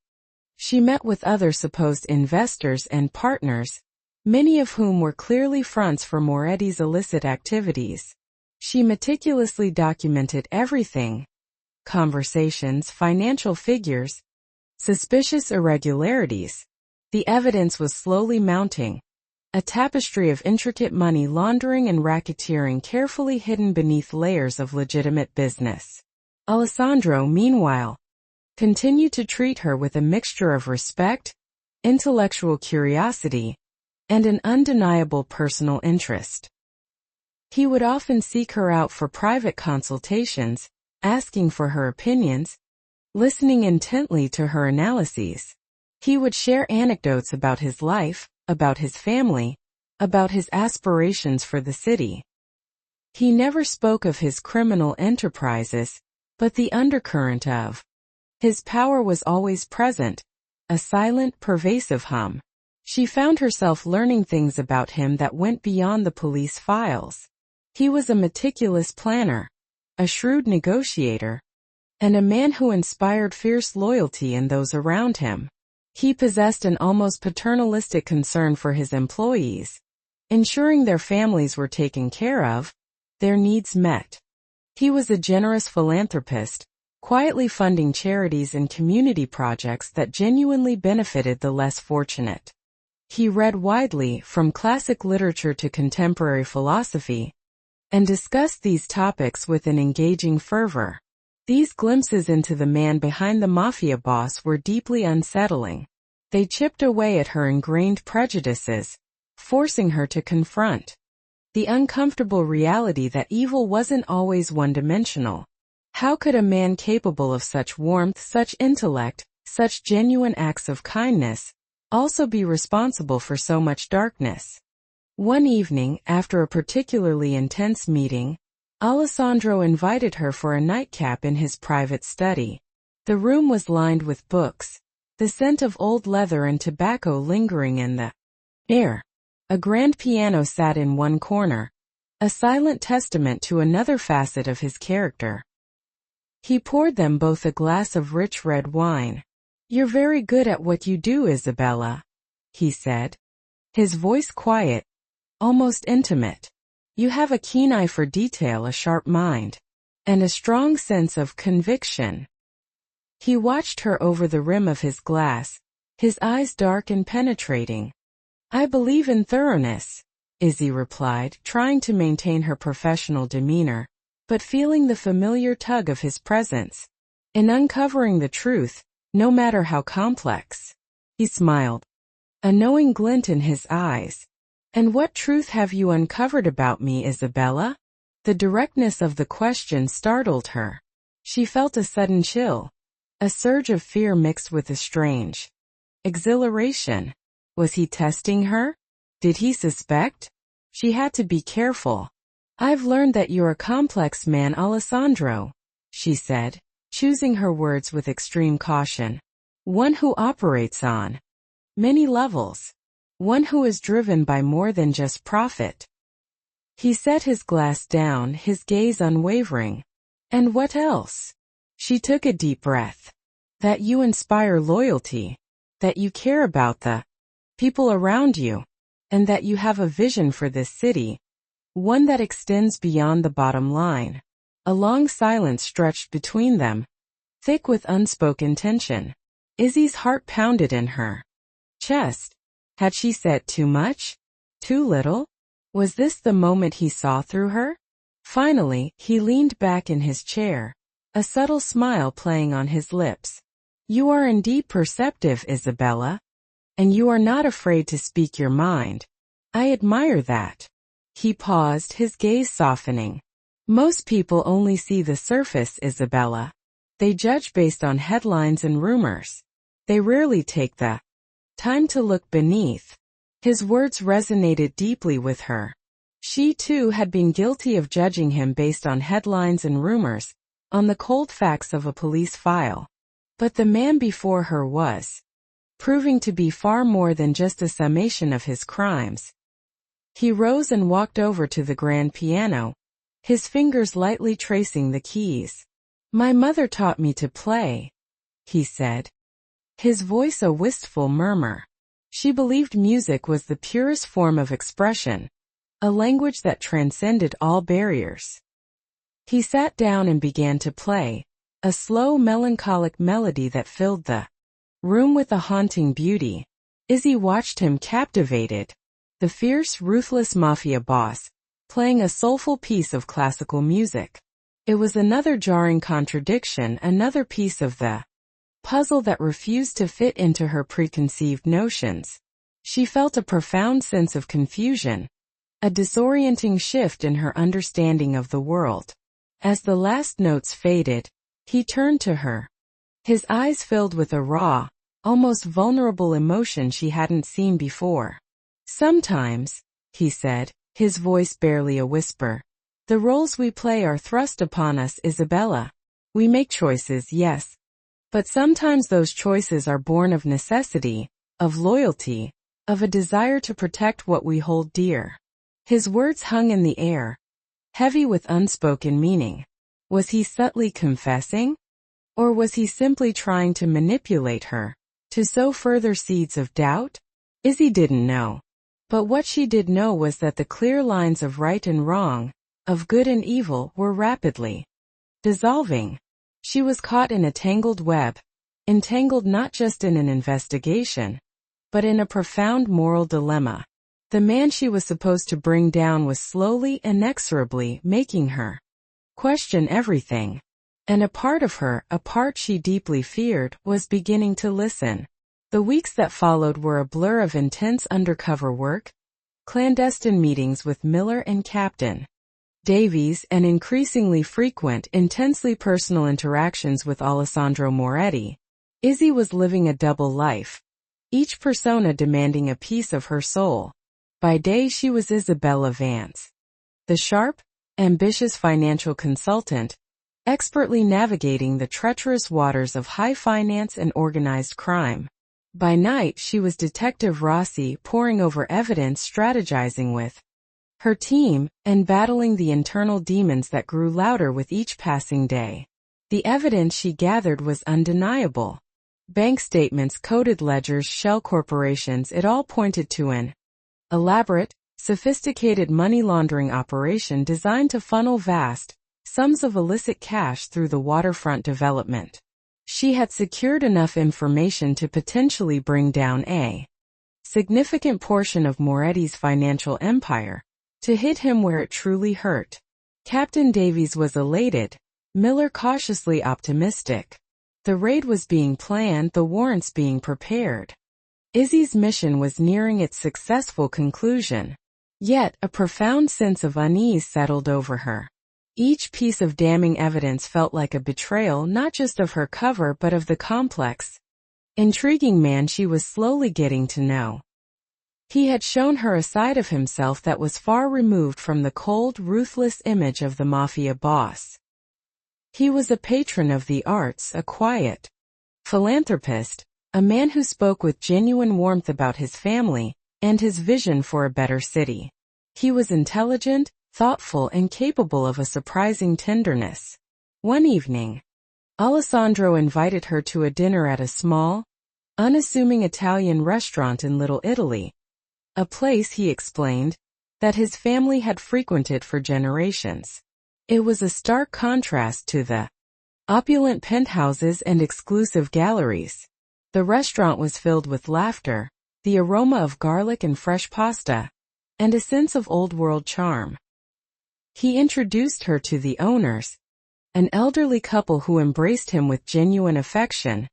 She met with other supposed investors and partners, many of whom were clearly fronts for Moretti's illicit activities. She meticulously documented everything: conversations, financial figures, suspicious irregularities. The evidence was slowly mounting, a tapestry of intricate money laundering and racketeering carefully hidden beneath layers of legitimate business. Alessandro, meanwhile, continued to treat her with a mixture of respect, intellectual curiosity, and an undeniable personal interest. He would often seek her out for private consultations, asking for her opinions, listening intently to her analyses. He would share anecdotes about his life, about his family, about his aspirations for the city. He never spoke of his criminal enterprises, but the undercurrent of his power was always present, a silent, pervasive hum. She found herself learning things about him that went beyond the police files. He was a meticulous planner, a shrewd negotiator, and a man who inspired fierce loyalty in those around him. He possessed an almost paternalistic concern for his employees, ensuring their families were taken care of, their needs met. He was a generous philanthropist, quietly funding charities and community projects that genuinely benefited the less fortunate. He read widely, from classic literature to contemporary philosophy, and discussed these topics with an engaging fervor. These glimpses into the man behind the Mafia boss were deeply unsettling. They chipped away at her ingrained prejudices, forcing her to confront the uncomfortable reality that evil wasn't always one-dimensional. How could a man capable of such warmth, such intellect, such genuine acts of kindness, also be responsible for so much darkness? One evening, after a particularly intense meeting, Alessandro invited her for a nightcap in his private study. The room was lined with books, the scent of old leather and tobacco lingering in the air. A grand piano sat in one corner, a silent testament to another facet of his character. He poured them both a glass of rich red wine. "You're very good at what you do, Isabella," he said, his voice quiet, almost intimate. "You have a keen eye for detail, a sharp mind, and a strong sense of conviction." He watched her over the rim of his glass, his eyes dark and penetrating. "I believe in thoroughness," Izzy replied, trying to maintain her professional demeanor, but feeling the familiar tug of his presence. "In uncovering the truth, no matter how complex." He smiled, a knowing glint in his eyes. "And what truth have you uncovered about me, Isabella?" The directness of the question startled her. She felt a sudden chill, a surge of fear mixed with a strange exhilaration. Was he testing her? Did he suspect? She had to be careful. "I've learned that you're a complex man, Alessandro," she said, choosing her words with extreme caution. "One who operates on many levels. One who is driven by more than just profit." He set his glass down, his gaze unwavering. "And what else?" She took a deep breath. "That you inspire loyalty. That you care about the people around you. And that you have a vision for this city. One that extends beyond the bottom line." A long silence stretched between them, thick with unspoken tension. Izzy's heart pounded in her chest. Had she said too much? Too little? Was this the moment he saw through her? Finally, he leaned back in his chair, a subtle smile playing on his lips. "You are indeed perceptive, Isabella. And you are not afraid to speak your mind. I admire that." He paused, his gaze softening. "Most people only see the surface, Isabella. They judge based on headlines and rumors. They rarely take the time to look beneath." His words resonated deeply with her. She too had been guilty of judging him based on headlines and rumors, on the cold facts of a police file. But the man before her was proving to be far more than just a summation of his crimes. He rose and walked over to the grand piano, his fingers lightly tracing the keys. "My mother taught me to play," he said, his voice a wistful murmur. She believed music was the purest form of expression, a language that transcended all barriers. He sat down and began to play, a slow, melancholic melody that filled the room with a haunting beauty. Izzy watched him captivated, the fierce, ruthless Mafia boss, playing a soulful piece of classical music. It was another jarring contradiction, another piece of the puzzle that refused to fit into her preconceived notions. She felt a profound sense of confusion, a disorienting shift in her understanding of the world. As the last notes faded, he turned to her. His eyes filled with a raw, almost vulnerable emotion she hadn't seen before. "Sometimes," he said, his voice barely a whisper, "the roles we play are thrust upon us, Isabella. We make choices, yes. But sometimes those choices are born of necessity, of loyalty, of a desire to protect what we hold dear." His words hung in the air, heavy with unspoken meaning. Was he subtly confessing? Or was he simply trying to manipulate her, to sow further seeds of doubt? Izzy didn't know. But what she did know was that the clear lines of right and wrong, of good and evil, were rapidly dissolving. She was caught in a tangled web, entangled not just in an investigation, but in a profound moral dilemma. The man she was supposed to bring down was slowly, inexorably making her question everything. And a part of her, a part she deeply feared, was beginning to listen. The weeks that followed were a blur of intense undercover work, clandestine meetings with Miller and Captain Davies, and increasingly frequent, intensely personal interactions with Alessandro Moretti. Izzy was living a double life, each persona demanding a piece of her soul. By day she was Isabella Vance, the sharp, ambitious financial consultant, expertly navigating the treacherous waters of high finance and organized crime. By night she was Detective Rossi, poring over evidence, strategizing with her team, and battling the internal demons that grew louder with each passing day. The evidence she gathered was undeniable. Bank statements, coded ledgers, shell corporations, it all pointed to an elaborate, sophisticated money laundering operation designed to funnel vast sums of illicit cash through the waterfront development. She had secured enough information to potentially bring down a significant portion of Moretti's financial empire, to hit him where it truly hurt. Captain Davies was elated, Miller cautiously optimistic. The raid was being planned, the warrants being prepared. Izzy's mission was nearing its successful conclusion. Yet, a profound sense of unease settled over her. Each piece of damning evidence felt like a betrayal, not just of her cover but of the complex, intriguing man she was slowly getting to know. He had shown her a side of himself that was far removed from the cold, ruthless image of the Mafia boss. He was a patron of the arts, a quiet philanthropist, a man who spoke with genuine warmth about his family and his vision for a better city. He was intelligent, thoughtful, and capable of a surprising tenderness. One evening, Alessandro invited her to a dinner at a small, unassuming Italian restaurant in Little Italy, a place, he explained, that his family had frequented for generations. It was a stark contrast to the opulent penthouses and exclusive galleries. The restaurant was filled with laughter, the aroma of garlic and fresh pasta, and a sense of old-world charm. He introduced her to the owners, an elderly couple who embraced him with genuine affection,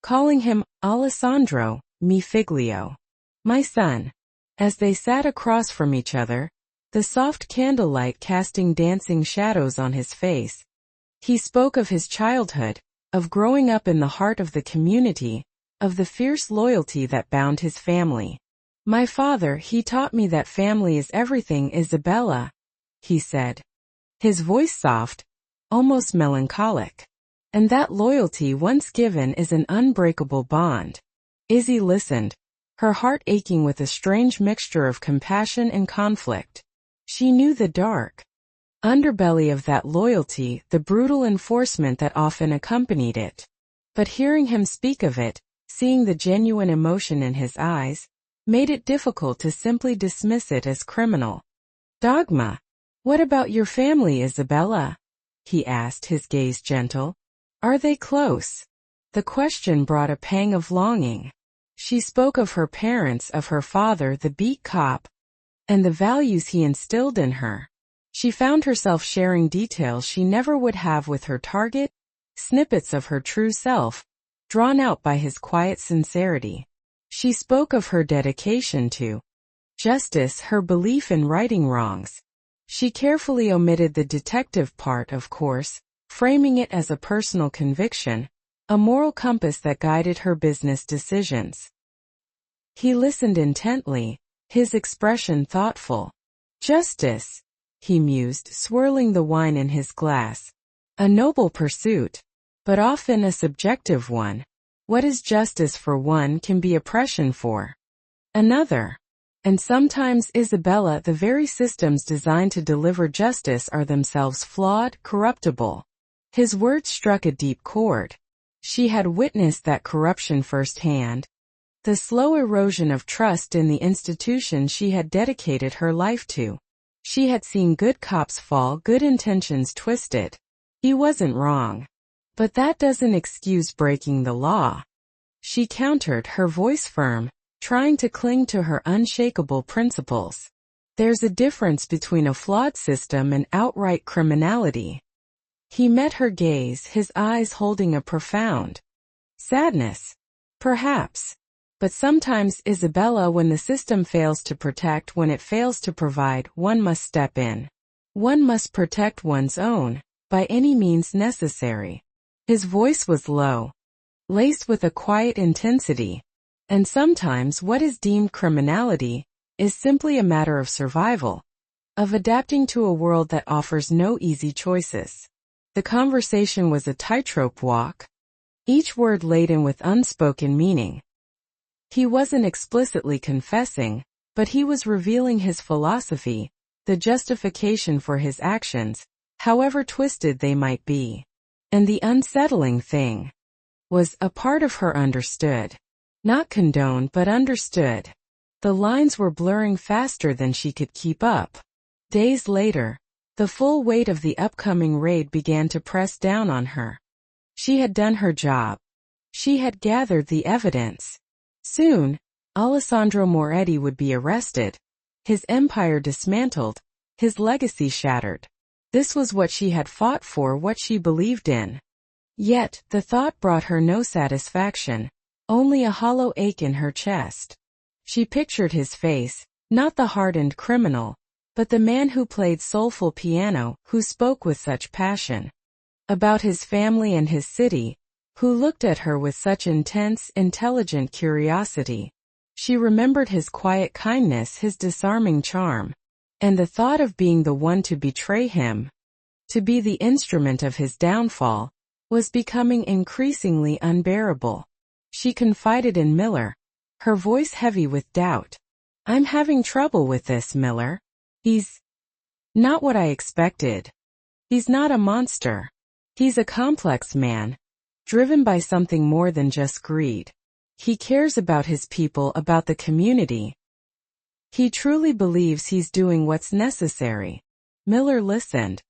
calling him Alessandro, mi figlio, my son. As they sat across from each other, the soft candlelight casting dancing shadows on his face, he spoke of his childhood, of growing up in the heart of the community, of the fierce loyalty that bound his family. My father, he taught me that family is everything, Isabella, he said, his voice soft, almost melancholic. And that loyalty once given is an unbreakable bond. Izzy listened, her heart aching with a strange mixture of compassion and conflict. She knew the dark underbelly of that loyalty, the brutal enforcement that often accompanied it. But hearing him speak of it, seeing the genuine emotion in his eyes, made it difficult to simply dismiss it as criminal dogma. What about your family, Isabella? He asked, his gaze gentle. Are they close? The question brought a pang of longing. She spoke of her parents, of her father, the beat cop, and the values he instilled in her. She found herself sharing details she never would have with her target, snippets of her true self, drawn out by his quiet sincerity. She spoke of her dedication to justice, her belief in righting wrongs. She carefully omitted the detective part, of course, framing it as a personal conviction, a moral compass that guided her business decisions. He listened intently, his expression thoughtful. Justice, he mused, swirling the wine in his glass. A noble pursuit, but often a subjective one. What is justice for one can be oppression for another. And sometimes, Isabella, the very systems designed to deliver justice are themselves flawed, corruptible. His words struck a deep chord. She had witnessed that corruption firsthand, the slow erosion of trust in the institution she had dedicated her life to. She had seen good cops fall, good intentions twisted. He wasn't wrong. But that doesn't excuse breaking the law. She countered, her voice firm, trying to cling to her unshakable principles. There's a difference between a flawed system and outright criminality. He met her gaze, his eyes holding a profound sadness. Perhaps. But sometimes, Isabella, when the system fails to protect, when it fails to provide, one must step in. One must protect one's own, by any means necessary. His voice was low, laced with a quiet intensity. And sometimes what is deemed criminality is simply a matter of survival, of adapting to a world that offers no easy choices. The conversation was a tightrope walk, each word laden with unspoken meaning. He wasn't explicitly confessing, but he was revealing his philosophy, the justification for his actions, however twisted they might be. And the unsettling thing was, a part of her understood. Not condoned but understood. The lines were blurring faster than she could keep up. Days later, the full weight of the upcoming raid began to press down on her. She had done her job. She had gathered the evidence. Soon, Alessandro Moretti would be arrested, his empire dismantled, his legacy shattered. This was what she had fought for, what she believed in. Yet, the thought brought her no satisfaction, only a hollow ache in her chest. She pictured his face, not the hardened criminal, but the man who played soulful piano, who spoke with such passion about his family and his city, who looked at her with such intense, intelligent curiosity. She remembered his quiet kindness, his disarming charm, and the thought of being the one to betray him, to be the instrument of his downfall, was becoming increasingly unbearable. She confided in Miller, her voice heavy with doubt. "I'm having trouble with this, Miller. He's not what I expected. He's not a monster. He's a complex man, driven by something more than just greed. He cares about his people, about the community. He truly believes he's doing what's necessary." Miller listened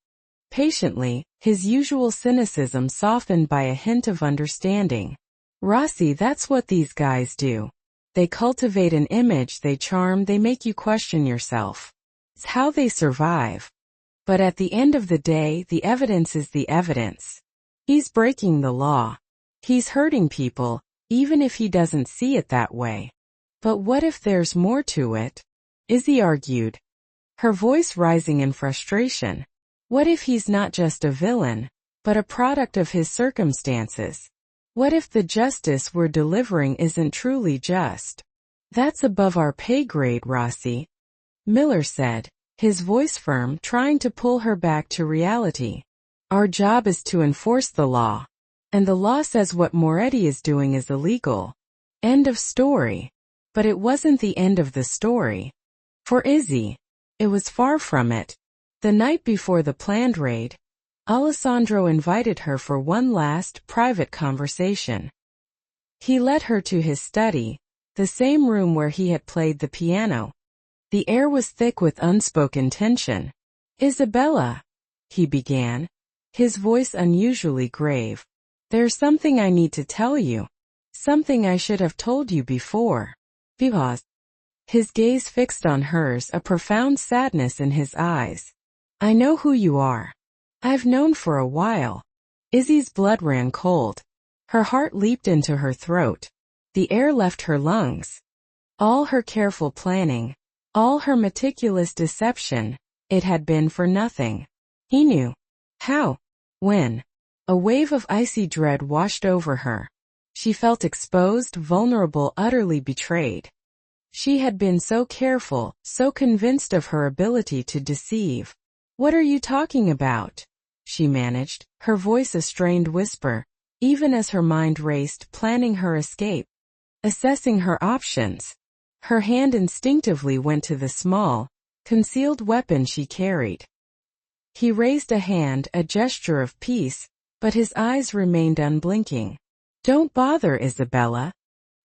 patiently, his usual cynicism softened by a hint of understanding. "Rossi, that's what these guys do. They cultivate an image, they charm, they make you question yourself. It's how they survive. But at the end of the day, the evidence is the evidence. He's breaking the law. He's hurting people, even if he doesn't see it that way." "But what if there's more to it?" Izzy argued, her voice rising in frustration. "What if he's not just a villain, but a product of his circumstances? What if the justice we're delivering isn't truly just?" "That's above our pay grade, Rossi," Miller said, his voice firm, trying to pull her back to reality. "Our job is to enforce the law. And the law says what Moretti is doing is illegal. End of story." But it wasn't the end of the story. For Izzy, it was far from it. The night before the planned raid, Alessandro invited her for one last, private conversation. He led her to his study, the same room where he had played the piano. The air was thick with unspoken tension. "Isabella," he began, his voice unusually grave. "There's something I need to tell you. Something I should have told you before." He paused, his gaze fixed on hers, a profound sadness in his eyes. "I know who you are. I've known for a while." Izzy's blood ran cold. Her heart leaped into her throat. The air left her lungs. All her careful planning, all her meticulous deception, it had been for nothing. He knew. How? When? A wave of icy dread washed over her. She felt exposed, vulnerable, utterly betrayed. She had been so careful, so convinced of her ability to deceive. "What are you talking about?" she managed, her voice a strained whisper, even as her mind raced, planning her escape, assessing her options. Her hand instinctively went to the small, concealed weapon she carried. He raised a hand, a gesture of peace, but his eyes remained unblinking. "Don't bother, Isabella.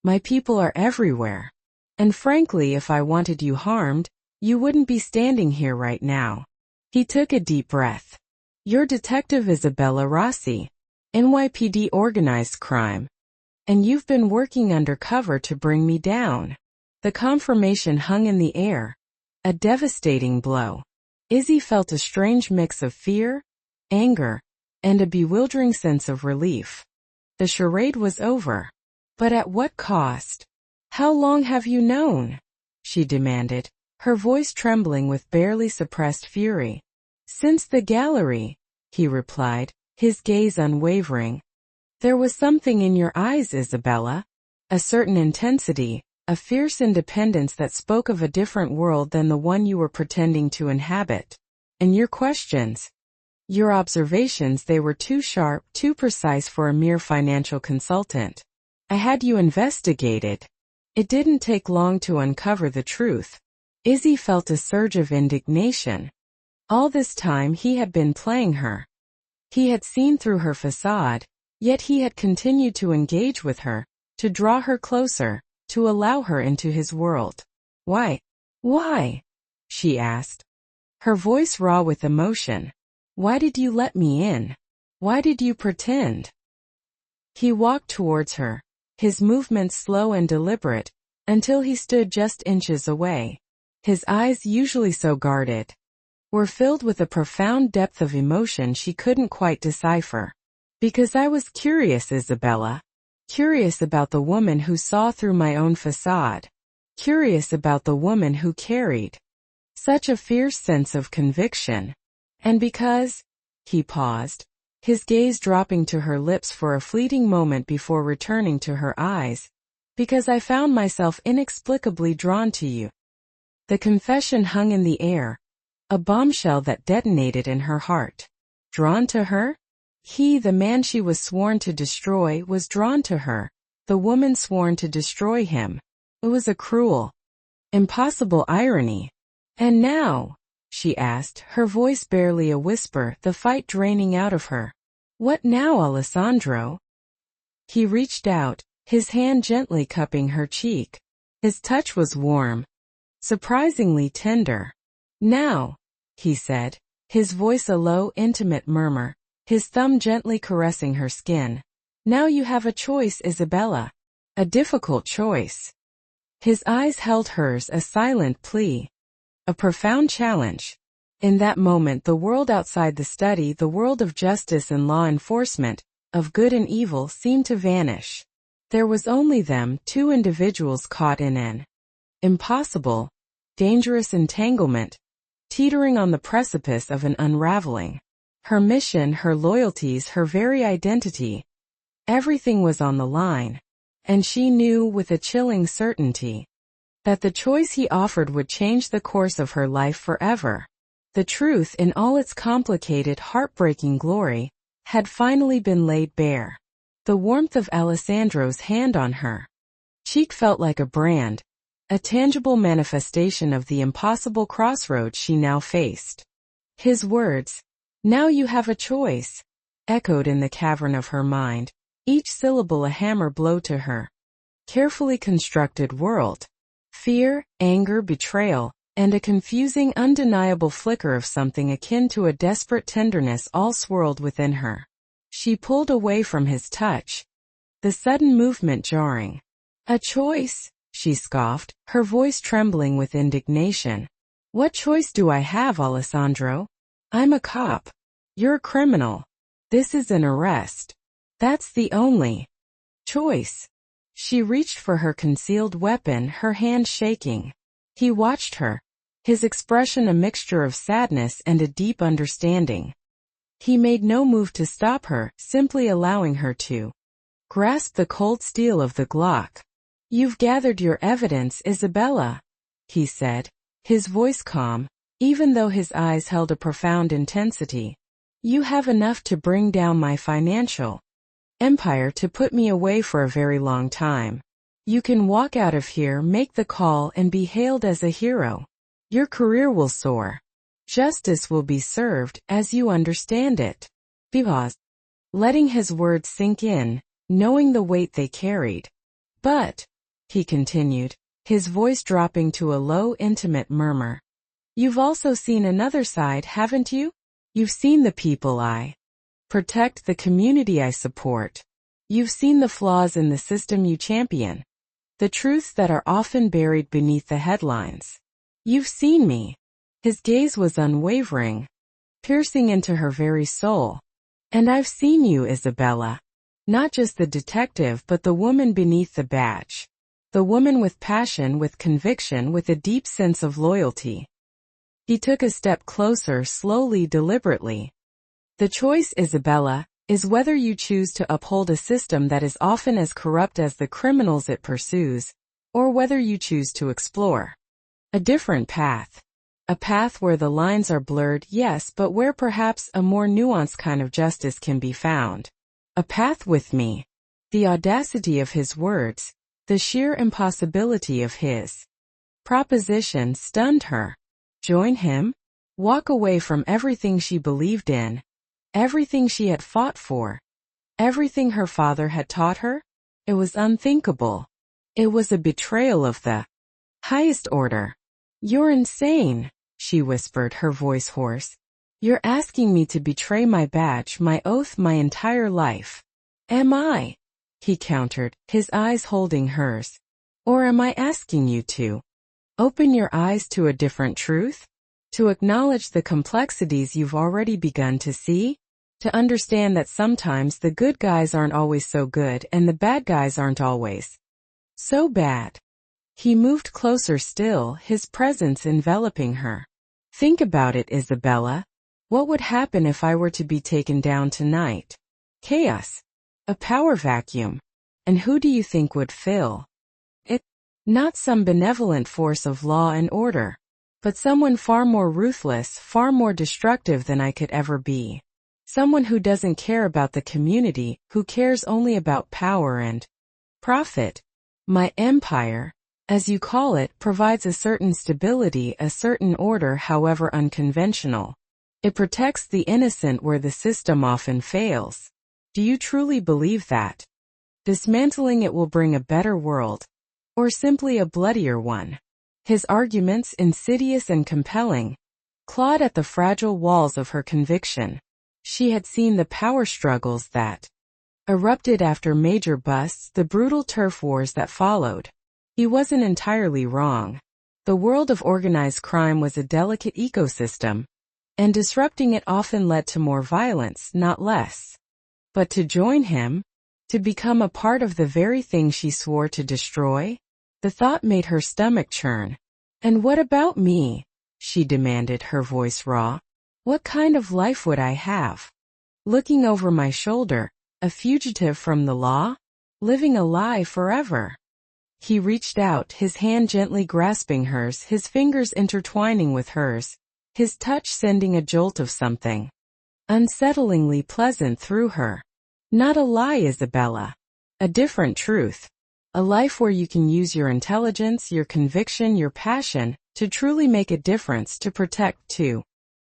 My people are everywhere. And frankly, if I wanted you harmed, you wouldn't be standing here right now." He took a deep breath. "You're Detective Isabella Rossi, NYPD organized crime. And you've been working undercover to bring me down." The confirmation hung in the air, a devastating blow. Izzy felt a strange mix of fear, anger, and a bewildering sense of relief. The charade was over. But at what cost? "How long have you known?" she demanded, her voice trembling with barely suppressed fury. "Since the gallery," he replied, his gaze unwavering. "There was something in your eyes, Isabella. A certain intensity, a fierce independence that spoke of a different world than the one you were pretending to inhabit. And your questions, your observations, they were too sharp, too precise for a mere financial consultant. I had you investigated. It didn't take long to uncover the truth. Izzy felt a surge of indignation. All this time he had been playing her. He had seen through her facade, yet he had continued to engage with her, to draw her closer, to allow her into his world. Why? Why? She asked, her voice raw with emotion. Why did you let me in? Why did you pretend? He walked towards her, his movements slow and deliberate, until he stood just inches away. His eyes, usually so guarded, were filled with a profound depth of emotion she couldn't quite decipher. Because I was curious, Isabella. Curious about the woman who saw through my own facade. Curious about the woman who carried such a fierce sense of conviction. And because, he paused, his gaze dropping to her lips for a fleeting moment before returning to her eyes, because I found myself inexplicably drawn to you. The confession hung in the air, a bombshell that detonated in her heart. Drawn to her? He, the man she was sworn to destroy, was drawn to her, the woman sworn to destroy him. It was a cruel, impossible irony. And now? She asked, her voice barely a whisper, the fight draining out of her. What now, Alessandro? He reached out, his hand gently cupping her cheek. His touch was warm, surprisingly tender. Now, he said, his voice a low, intimate murmur, his thumb gently caressing her skin. Now you have a choice, Isabella. A difficult choice. His eyes held hers, a silent plea. A profound challenge. In that moment the world outside the study, the world of justice and law enforcement, of good and evil, seemed to vanish. There was only them, two individuals caught in an impossible, dangerous entanglement, teetering on the precipice of an unraveling. Her mission, her loyalties, her very identity. Everything was on the line. And she knew with a chilling certainty that the choice he offered would change the course of her life forever. The truth, in all its complicated, heartbreaking glory, had finally been laid bare. The warmth of Alessandro's hand on her cheek felt like a brand, a tangible manifestation of the impossible crossroads she now faced. His words, "Now you have a choice," echoed in the cavern of her mind, each syllable a hammer blow to her carefully constructed world. Fear, anger, betrayal, and a confusing, undeniable flicker of something akin to a desperate tenderness all swirled within her. She pulled away from his touch, the sudden movement jarring. "A choice?" she scoffed, her voice trembling with indignation. "What choice do I have, Alessandro? I'm a cop. You're a criminal. This is an arrest. That's the only choice." She reached for her concealed weapon, her hand shaking. He watched her, his expression a mixture of sadness and a deep understanding. He made no move to stop her, simply allowing her to grasp the cold steel of the Glock. "You've gathered your evidence, Isabella," he said, his voice calm, even though his eyes held a profound intensity. "You have enough to bring down my financial empire, to put me away for a very long time. You can walk out of here, make the call, and be hailed as a hero. Your career will soar. Justice will be served, as you understand it." He paused, letting his words sink in, knowing the weight they carried. "But," he continued, his voice dropping to a low, intimate murmur, "you've also seen another side, haven't you? You've seen the people I protect, the community I support. You've seen the flaws in the system you champion, the truths that are often buried beneath the headlines. You've seen me." His gaze was unwavering, piercing into her very soul. "And I've seen you, Isabella. Not just the detective, but the woman beneath the badge. The woman with passion, with conviction, with a deep sense of loyalty." He took a step closer, slowly, deliberately. "The choice, Isabella, is whether you choose to uphold a system that is often as corrupt as the criminals it pursues, or whether you choose to explore a different path. A path where the lines are blurred, yes, but where perhaps a more nuanced kind of justice can be found. A path with me. The audacity of his words, the sheer impossibility of his proposition stunned her. Join him? Walk away from everything she believed in, everything she had fought for, everything her father had taught her? It was unthinkable. It was a betrayal of the highest order. "You're insane," she whispered, her voice hoarse. "You're asking me to betray my badge, my oath, my entire life." "Am I?" he countered, his eyes holding hers. "Or am I asking you to open your eyes to a different truth? To acknowledge the complexities you've already begun to see? To understand that sometimes the good guys aren't always so good and the bad guys aren't always so bad?" He moved closer still, his presence enveloping her. "Think about it, Isabella. What would happen if I were to be taken down tonight? Chaos. A power vacuum. And who do you think would fill it? Not some benevolent force of law and order, but someone far more ruthless, far more destructive than I could ever be. Someone who doesn't care about the community, who cares only about power and profit. My empire, as you call it, provides a certain stability, a certain order, however unconventional. It protects the innocent where the system often fails. Do you truly believe that dismantling it will bring a better world, or simply a bloodier one?" His arguments, insidious and compelling, clawed at the fragile walls of her conviction. She had seen the power struggles that erupted after major busts, the brutal turf wars that followed. He wasn't entirely wrong. The world of organized crime was a delicate ecosystem, and disrupting it often led to more violence, not less. But to join him? To become a part of the very thing she swore to destroy? The thought made her stomach churn. "And what about me?" she demanded, her voice raw. "What kind of life would I have? Looking over my shoulder, a fugitive from the law? Living a lie forever?" He reached out, his hand gently grasping hers, his fingers intertwining with hers, his touch sending a jolt of something unsettlingly pleasant through her. "Not a lie, Isabella. A different truth. A life where you can use your intelligence, your conviction, your passion, to truly make a difference, to protect, to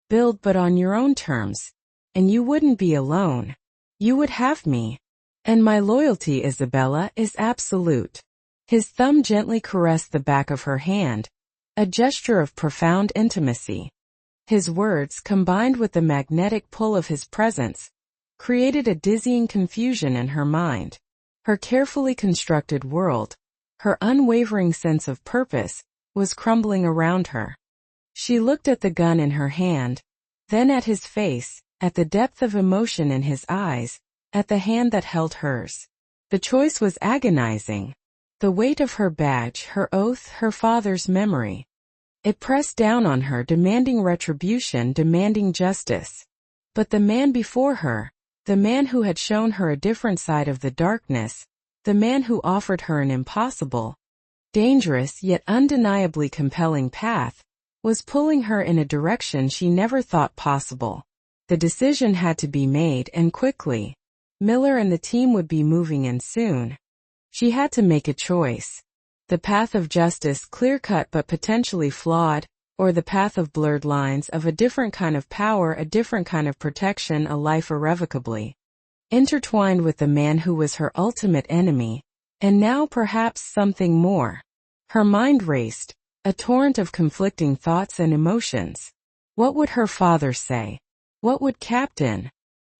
build, but on your own terms. And you wouldn't be alone. You would have me. And my loyalty, Isabella, is absolute." His thumb gently caressed the back of her hand, a gesture of profound intimacy. His words, combined with the magnetic pull of his presence, created a dizzying confusion in her mind. Her carefully constructed world, her unwavering sense of purpose, was crumbling around her. She looked at the gun in her hand, then at his face, at the depth of emotion in his eyes, at the hand that held hers. The choice was agonizing. The weight of her badge, her oath, her father's memory. It pressed down on her, demanding retribution, demanding justice. But the man before her, the man who had shown her a different side of the darkness, the man who offered her an impossible, dangerous yet undeniably compelling path, was pulling her in a direction she never thought possible. The decision had to be made, and quickly. Miller and the team would be moving in soon. She had to make a choice. The path of justice, clear-cut but potentially flawed, or the path of blurred lines, of a different kind of power, a different kind of protection, a life irrevocably intertwined with the man who was her ultimate enemy, and now perhaps something more. Her mind raced, a torrent of conflicting thoughts and emotions. What would her father say? What would Captain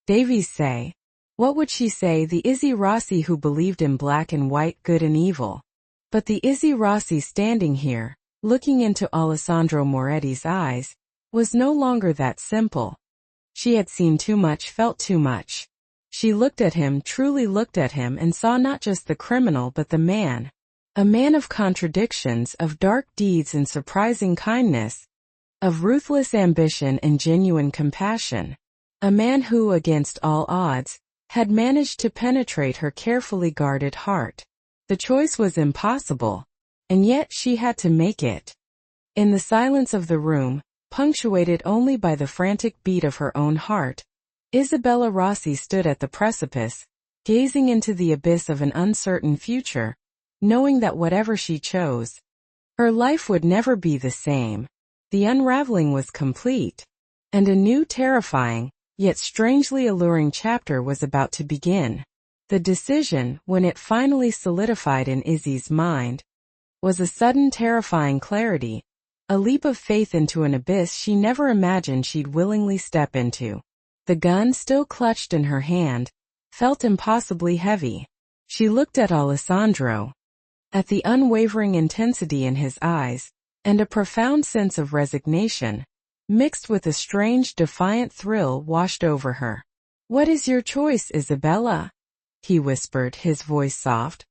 Davies say? What would she say, the Izzy Rossi who believed in black and white, good and evil? But the Izzy Rossi standing here, looking into Alessandro Moretti's eyes, was no longer that simple. She had seen too much, felt too much. She looked at him, truly looked at him, and saw not just the criminal but the man. A man of contradictions, of dark deeds and surprising kindness, of ruthless ambition and genuine compassion. A man who, against all odds, had managed to penetrate her carefully guarded heart. The choice was impossible, and yet she had to make it. In the silence of the room, punctuated only by the frantic beat of her own heart, Isabella Rossi stood at the precipice, gazing into the abyss of an uncertain future, knowing that whatever she chose, her life would never be the same. The unraveling was complete, and a new terrifying, yet strangely alluring chapter was about to begin. The decision, when it finally solidified in Izzy's mind, was a sudden terrifying clarity, a leap of faith into an abyss she never imagined she'd willingly step into. The gun still clutched in her hand felt impossibly heavy. She looked at Alessandro, at the unwavering intensity in his eyes, and a profound sense of resignation, mixed with a strange defiant thrill, washed over her. "What is your choice, Isabella?" he whispered, his voice soft,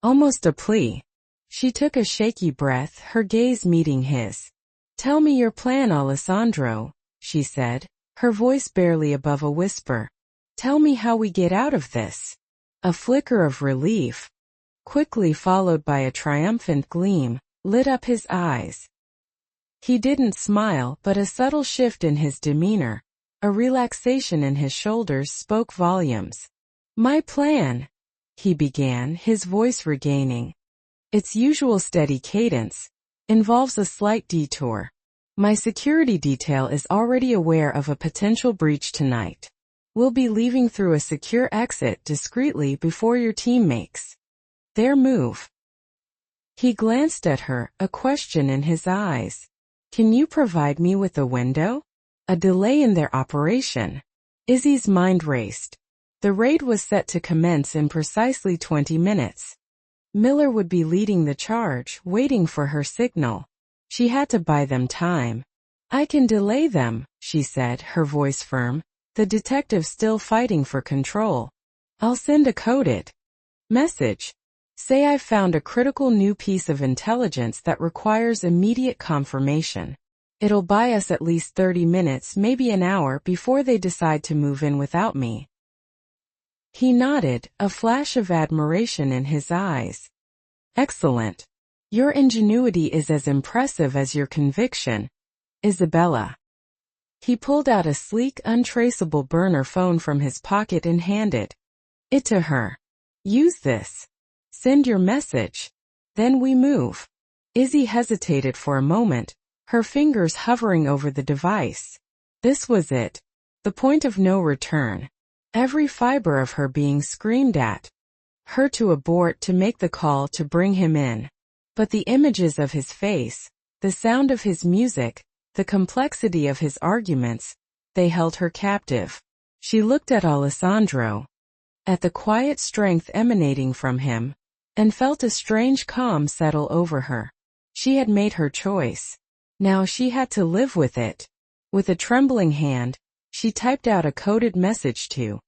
almost a plea. She took a shaky breath, her gaze meeting his. "Tell me your plan, Alessandro," she said, her voice barely above a whisper. "Tell me how we get out of this." A flicker of relief, quickly followed by a triumphant gleam, lit up his eyes. He didn't smile, but a subtle shift in his demeanor, a relaxation in his shoulders spoke volumes. "My plan," he began, his voice regaining its usual steady cadence, "involves a slight detour. My security detail is already aware of a potential breach tonight. We'll be leaving through a secure exit discreetly before your team makes their move." He glanced at her, a question in his eyes. "Can you provide me with a window? A delay in their operation?" Izzy's mind raced. The raid was set to commence in precisely 20 minutes. Miller would be leading the charge, waiting for her signal. She had to buy them time. "I can delay them," she said, her voice firm, the detective still fighting for control. "I'll send a coded message. Say I've found a critical new piece of intelligence that requires immediate confirmation. It'll buy us at least 30 minutes, maybe an hour, before they decide to move in without me." He nodded, a flash of admiration in his eyes. "Excellent. Your ingenuity is as impressive as your conviction, Isabella." He pulled out a sleek, untraceable burner phone from his pocket and handed it to her. "Use this. Send your message. Then we move." Izzy hesitated for a moment, her fingers hovering over the device. This was it. The point of no return. Every fiber of her being screamed at her to abort, to make the call, to bring him in. But the images of his face, the sound of his music, the complexity of his arguments, they held her captive. She looked at Alessandro, at the quiet strength emanating from him, and felt a strange calm settle over her. She had made her choice. Now she had to live with it. With a trembling hand, she typed out a coded message to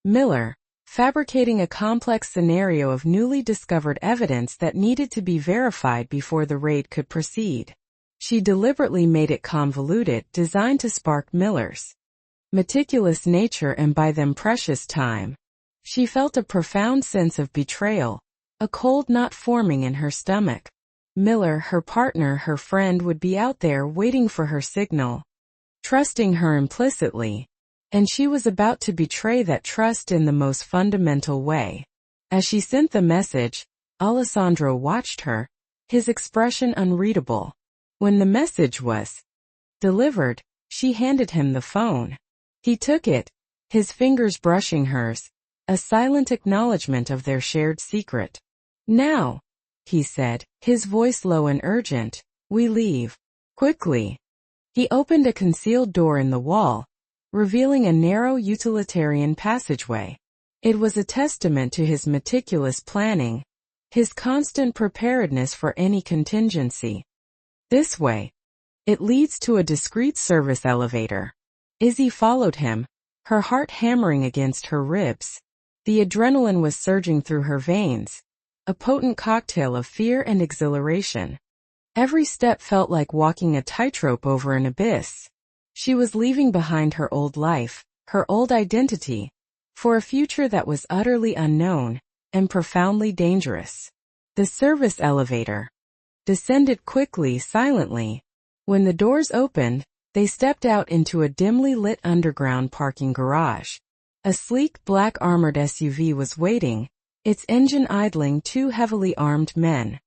Miller, fabricating a complex scenario of newly discovered evidence that needed to be verified before the raid could proceed. She deliberately made it convoluted, designed to spark Miller's meticulous nature and buy them precious time. She felt a profound sense of betrayal, a cold knot forming in her stomach. Miller, her partner, her friend, would be out there waiting for her signal, trusting her implicitly, and she was about to betray that trust in the most fundamental way. As she sent the message, Alessandro watched her, his expression unreadable. When the message was delivered, she handed him the phone. He took it, his fingers brushing hers, a silent acknowledgement of their shared secret. "Now," he said, his voice low and urgent, "we leave. Quickly." He opened a concealed door in the wall, revealing a narrow utilitarian passageway. It was a testament to his meticulous planning, his constant preparedness for any contingency. "This way. It leads to a discreet service elevator." Izzy followed him, her heart hammering against her ribs. The adrenaline was surging through her veins, a potent cocktail of fear and exhilaration. Every step felt like walking a tightrope over an abyss. She was leaving behind her old life, her old identity, for a future that was utterly unknown and profoundly dangerous. The service elevator descended quickly, silently. When the doors opened, they stepped out into a dimly lit underground parking garage. A sleek black armored SUV was waiting, its engine idling. Two heavily armed men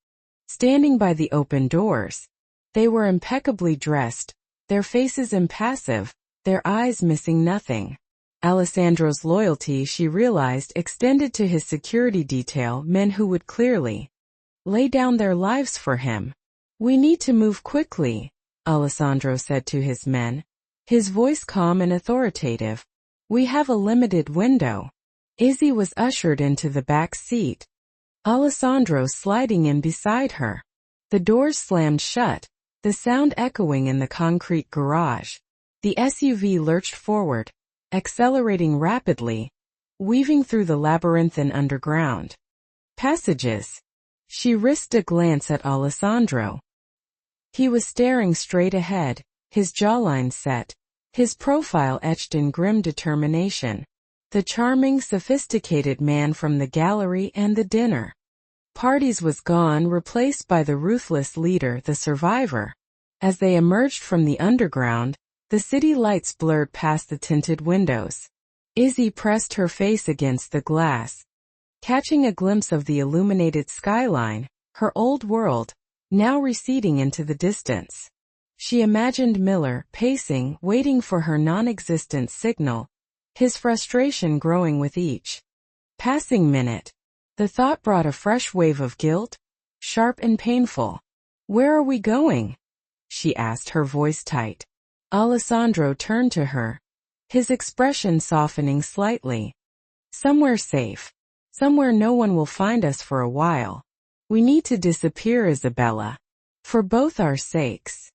standing by the open doors. They were impeccably dressed, their faces impassive, their eyes missing nothing. Alessandro's loyalty, she realized, extended to his security detail, men who would clearly lay down their lives for him. "We need to move quickly," Alessandro said to his men, his voice calm and authoritative. "We have a limited window." Izzy was ushered into the back seat, Alessandro sliding in beside her. The doors slammed shut, the sound echoing in the concrete garage. The SUV lurched forward, accelerating rapidly, weaving through the labyrinthine underground passages. She risked a glance at Alessandro. He was staring straight ahead, his jawline set, his profile etched in grim determination. The charming, sophisticated man from the gallery and the dinner parties was gone, replaced by the ruthless leader, the survivor. As they emerged from the underground, the city lights blurred past the tinted windows. Izzy pressed her face against the glass, catching a glimpse of the illuminated skyline, her old world, now receding into the distance. She imagined Miller, pacing, waiting for her non-existent signal, his frustration growing with each passing minute. The thought brought a fresh wave of guilt, sharp and painful. "Where are we going?" she asked, her voice tight. Alessandro turned to her, his expression softening slightly. "Somewhere safe. Somewhere no one will find us for a while. We need to disappear, Isabella. For both our sakes."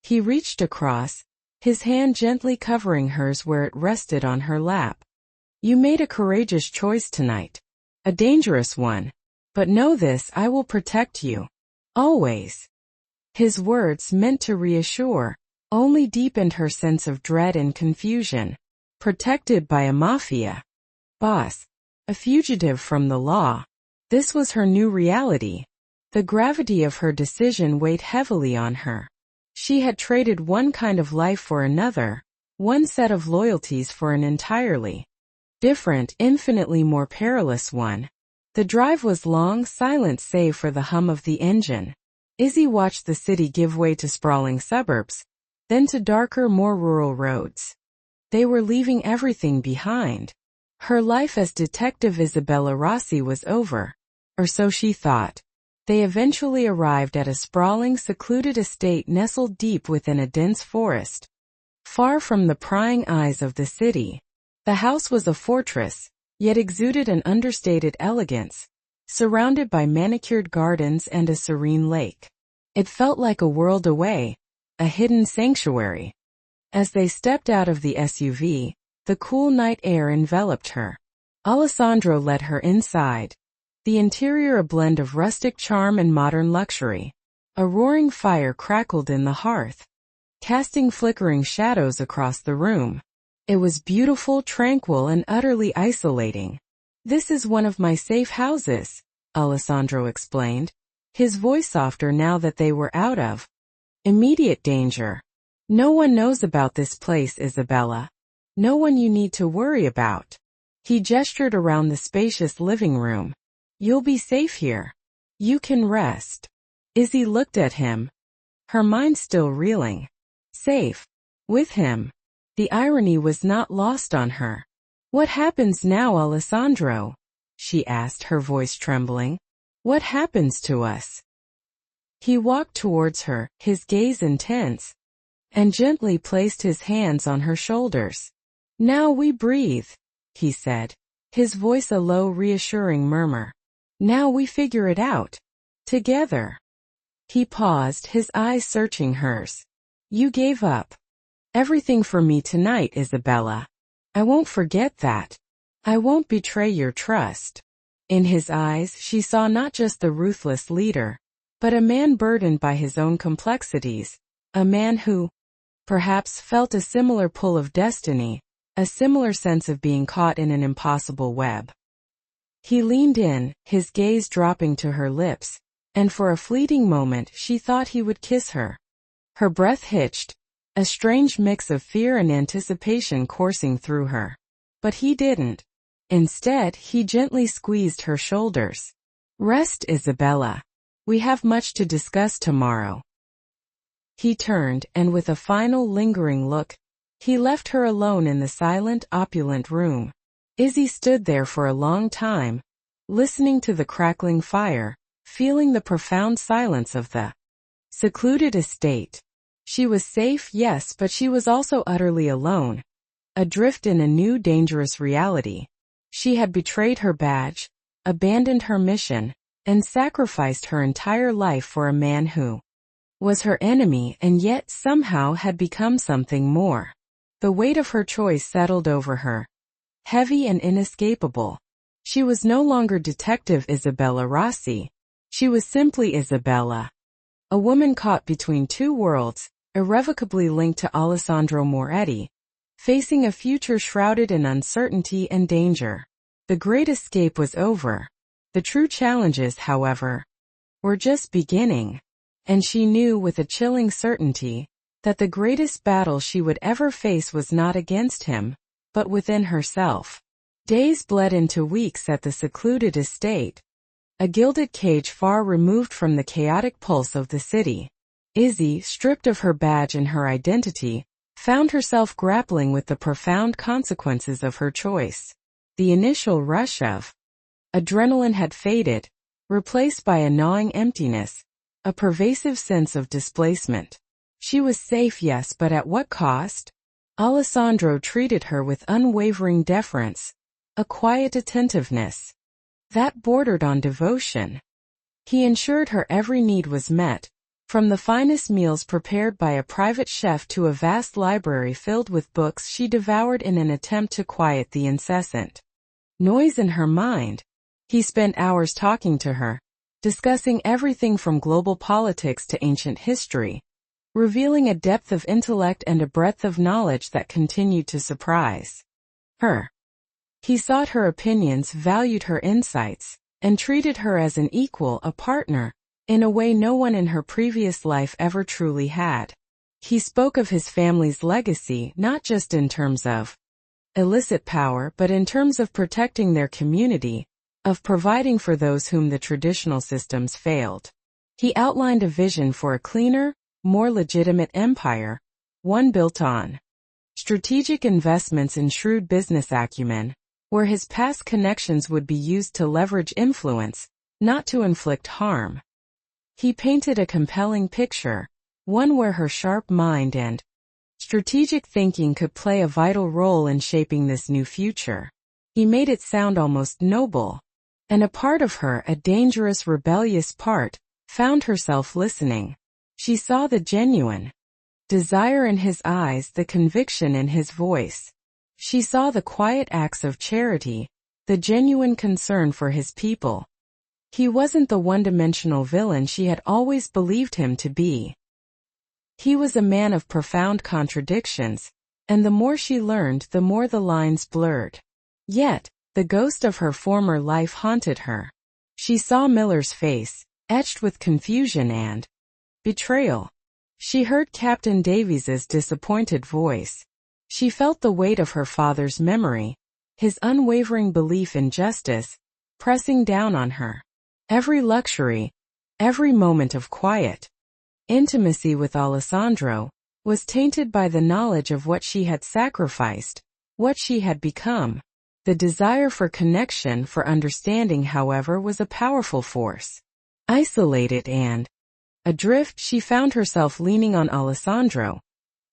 He reached across, his hand gently covering hers where it rested on her lap. "You made a courageous choice tonight. A dangerous one. But know this, I will protect you. Always." His words, meant to reassure, only deepened her sense of dread and confusion. Protected by a Mafia boss, a fugitive from the law. This was her new reality. The gravity of her decision weighed heavily on her. She had traded one kind of life for another, one set of loyalties for an entirely different, infinitely more perilous one. The drive was long, silent save for the hum of the engine. Izzy watched the city give way to sprawling suburbs, then to darker, more rural roads. They were leaving everything behind. Her life as Detective Isabella Rossi was over, or so she thought. They eventually arrived at a sprawling, secluded estate nestled deep within a dense forest, far from the prying eyes of the city. The house was a fortress, yet exuded an understated elegance, surrounded by manicured gardens and a serene lake. It felt like a world away, a hidden sanctuary. As they stepped out of the SUV, the cool night air enveloped her. Alessandro led her inside. The interior a blend of rustic charm and modern luxury. A roaring fire crackled in the hearth, casting flickering shadows across the room. It was beautiful, tranquil, and utterly isolating. "This is one of my safe houses," Alessandro explained, his voice softer now that they were out of immediate danger. "No one knows about this place, Isabella. No one you need to worry about." He gestured around the spacious living room. "You'll be safe here. You can rest." Izzy looked at him, her mind still reeling. Safe. With him. The irony was not lost on her. "What happens now, Alessandro?" she asked, her voice trembling. "What happens to us?" He walked towards her, his gaze intense, and gently placed his hands on her shoulders. "Now we breathe," he said, his voice a low, reassuring murmur. "Now we figure it out. Together." He paused, his eyes searching hers. "You gave up everything for me tonight, Isabella. I won't forget that. I won't betray your trust." In his eyes, she saw not just the ruthless leader, but a man burdened by his own complexities, a man who, perhaps, felt a similar pull of destiny, a similar sense of being caught in an impossible web. He leaned in, his gaze dropping to her lips, and for a fleeting moment she thought he would kiss her. Her breath hitched, a strange mix of fear and anticipation coursing through her. But he didn't. Instead, he gently squeezed her shoulders. "Rest, Isabella. We have much to discuss tomorrow." He turned, and with a final lingering look, he left her alone in the silent, opulent room. Izzy stood there for a long time, listening to the crackling fire, feeling the profound silence of the secluded estate. She was safe, yes, but she was also utterly alone, adrift in a new dangerous reality. She had betrayed her badge, abandoned her mission, and sacrificed her entire life for a man who was her enemy and yet somehow had become something more. The weight of her choice settled over her, heavy and inescapable. She was no longer Detective Isabella Rossi. She was simply Isabella, a woman caught between two worlds, irrevocably linked to Alessandro Moretti, facing a future shrouded in uncertainty and danger. The great escape was over. The true challenges, however, were just beginning, and she knew with a chilling certainty that the greatest battle she would ever face was not against him, but within herself. Days bled into weeks at the secluded estate, a gilded cage far removed from the chaotic pulse of the city. Izzy, stripped of her badge and her identity, found herself grappling with the profound consequences of her choice. The initial rush of adrenaline had faded, replaced by a gnawing emptiness, a pervasive sense of displacement. She was safe, yes, but at what cost? Alessandro treated her with unwavering deference, a quiet attentiveness that bordered on devotion. He ensured her every need was met, from the finest meals prepared by a private chef to a vast library filled with books she devoured in an attempt to quiet the incessant noise in her mind. He spent hours talking to her, discussing everything from global politics to ancient history, revealing a depth of intellect and a breadth of knowledge that continued to surprise her. He sought her opinions, valued her insights, and treated her as an equal, a partner, in a way no one in her previous life ever truly had. He spoke of his family's legacy not just in terms of illicit power but in terms of protecting their community, of providing for those whom the traditional systems failed. He outlined a vision for a cleaner, more legitimate empire, one built on strategic investments and shrewd business acumen, where his past connections would be used to leverage influence, not to inflict harm. He painted a compelling picture, one where her sharp mind and strategic thinking could play a vital role in shaping this new future. He made it sound almost noble, and a part of her, a dangerous, rebellious part, found herself listening. She saw the genuine desire in his eyes, the conviction in his voice. She saw the quiet acts of charity, the genuine concern for his people. He wasn't the one-dimensional villain she had always believed him to be. He was a man of profound contradictions, and the more she learned, the more the lines blurred. Yet, the ghost of her former life haunted her. She saw Miller's face, etched with confusion and betrayal. She heard Captain Davies's disappointed voice. She felt the weight of her father's memory, his unwavering belief in justice, pressing down on her. Every luxury, every moment of quiet intimacy with Alessandro was tainted by the knowledge of what she had sacrificed, what she had become. The desire for connection, for understanding, however, was a powerful force. Isolated and adrift, she found herself leaning on Alessandro,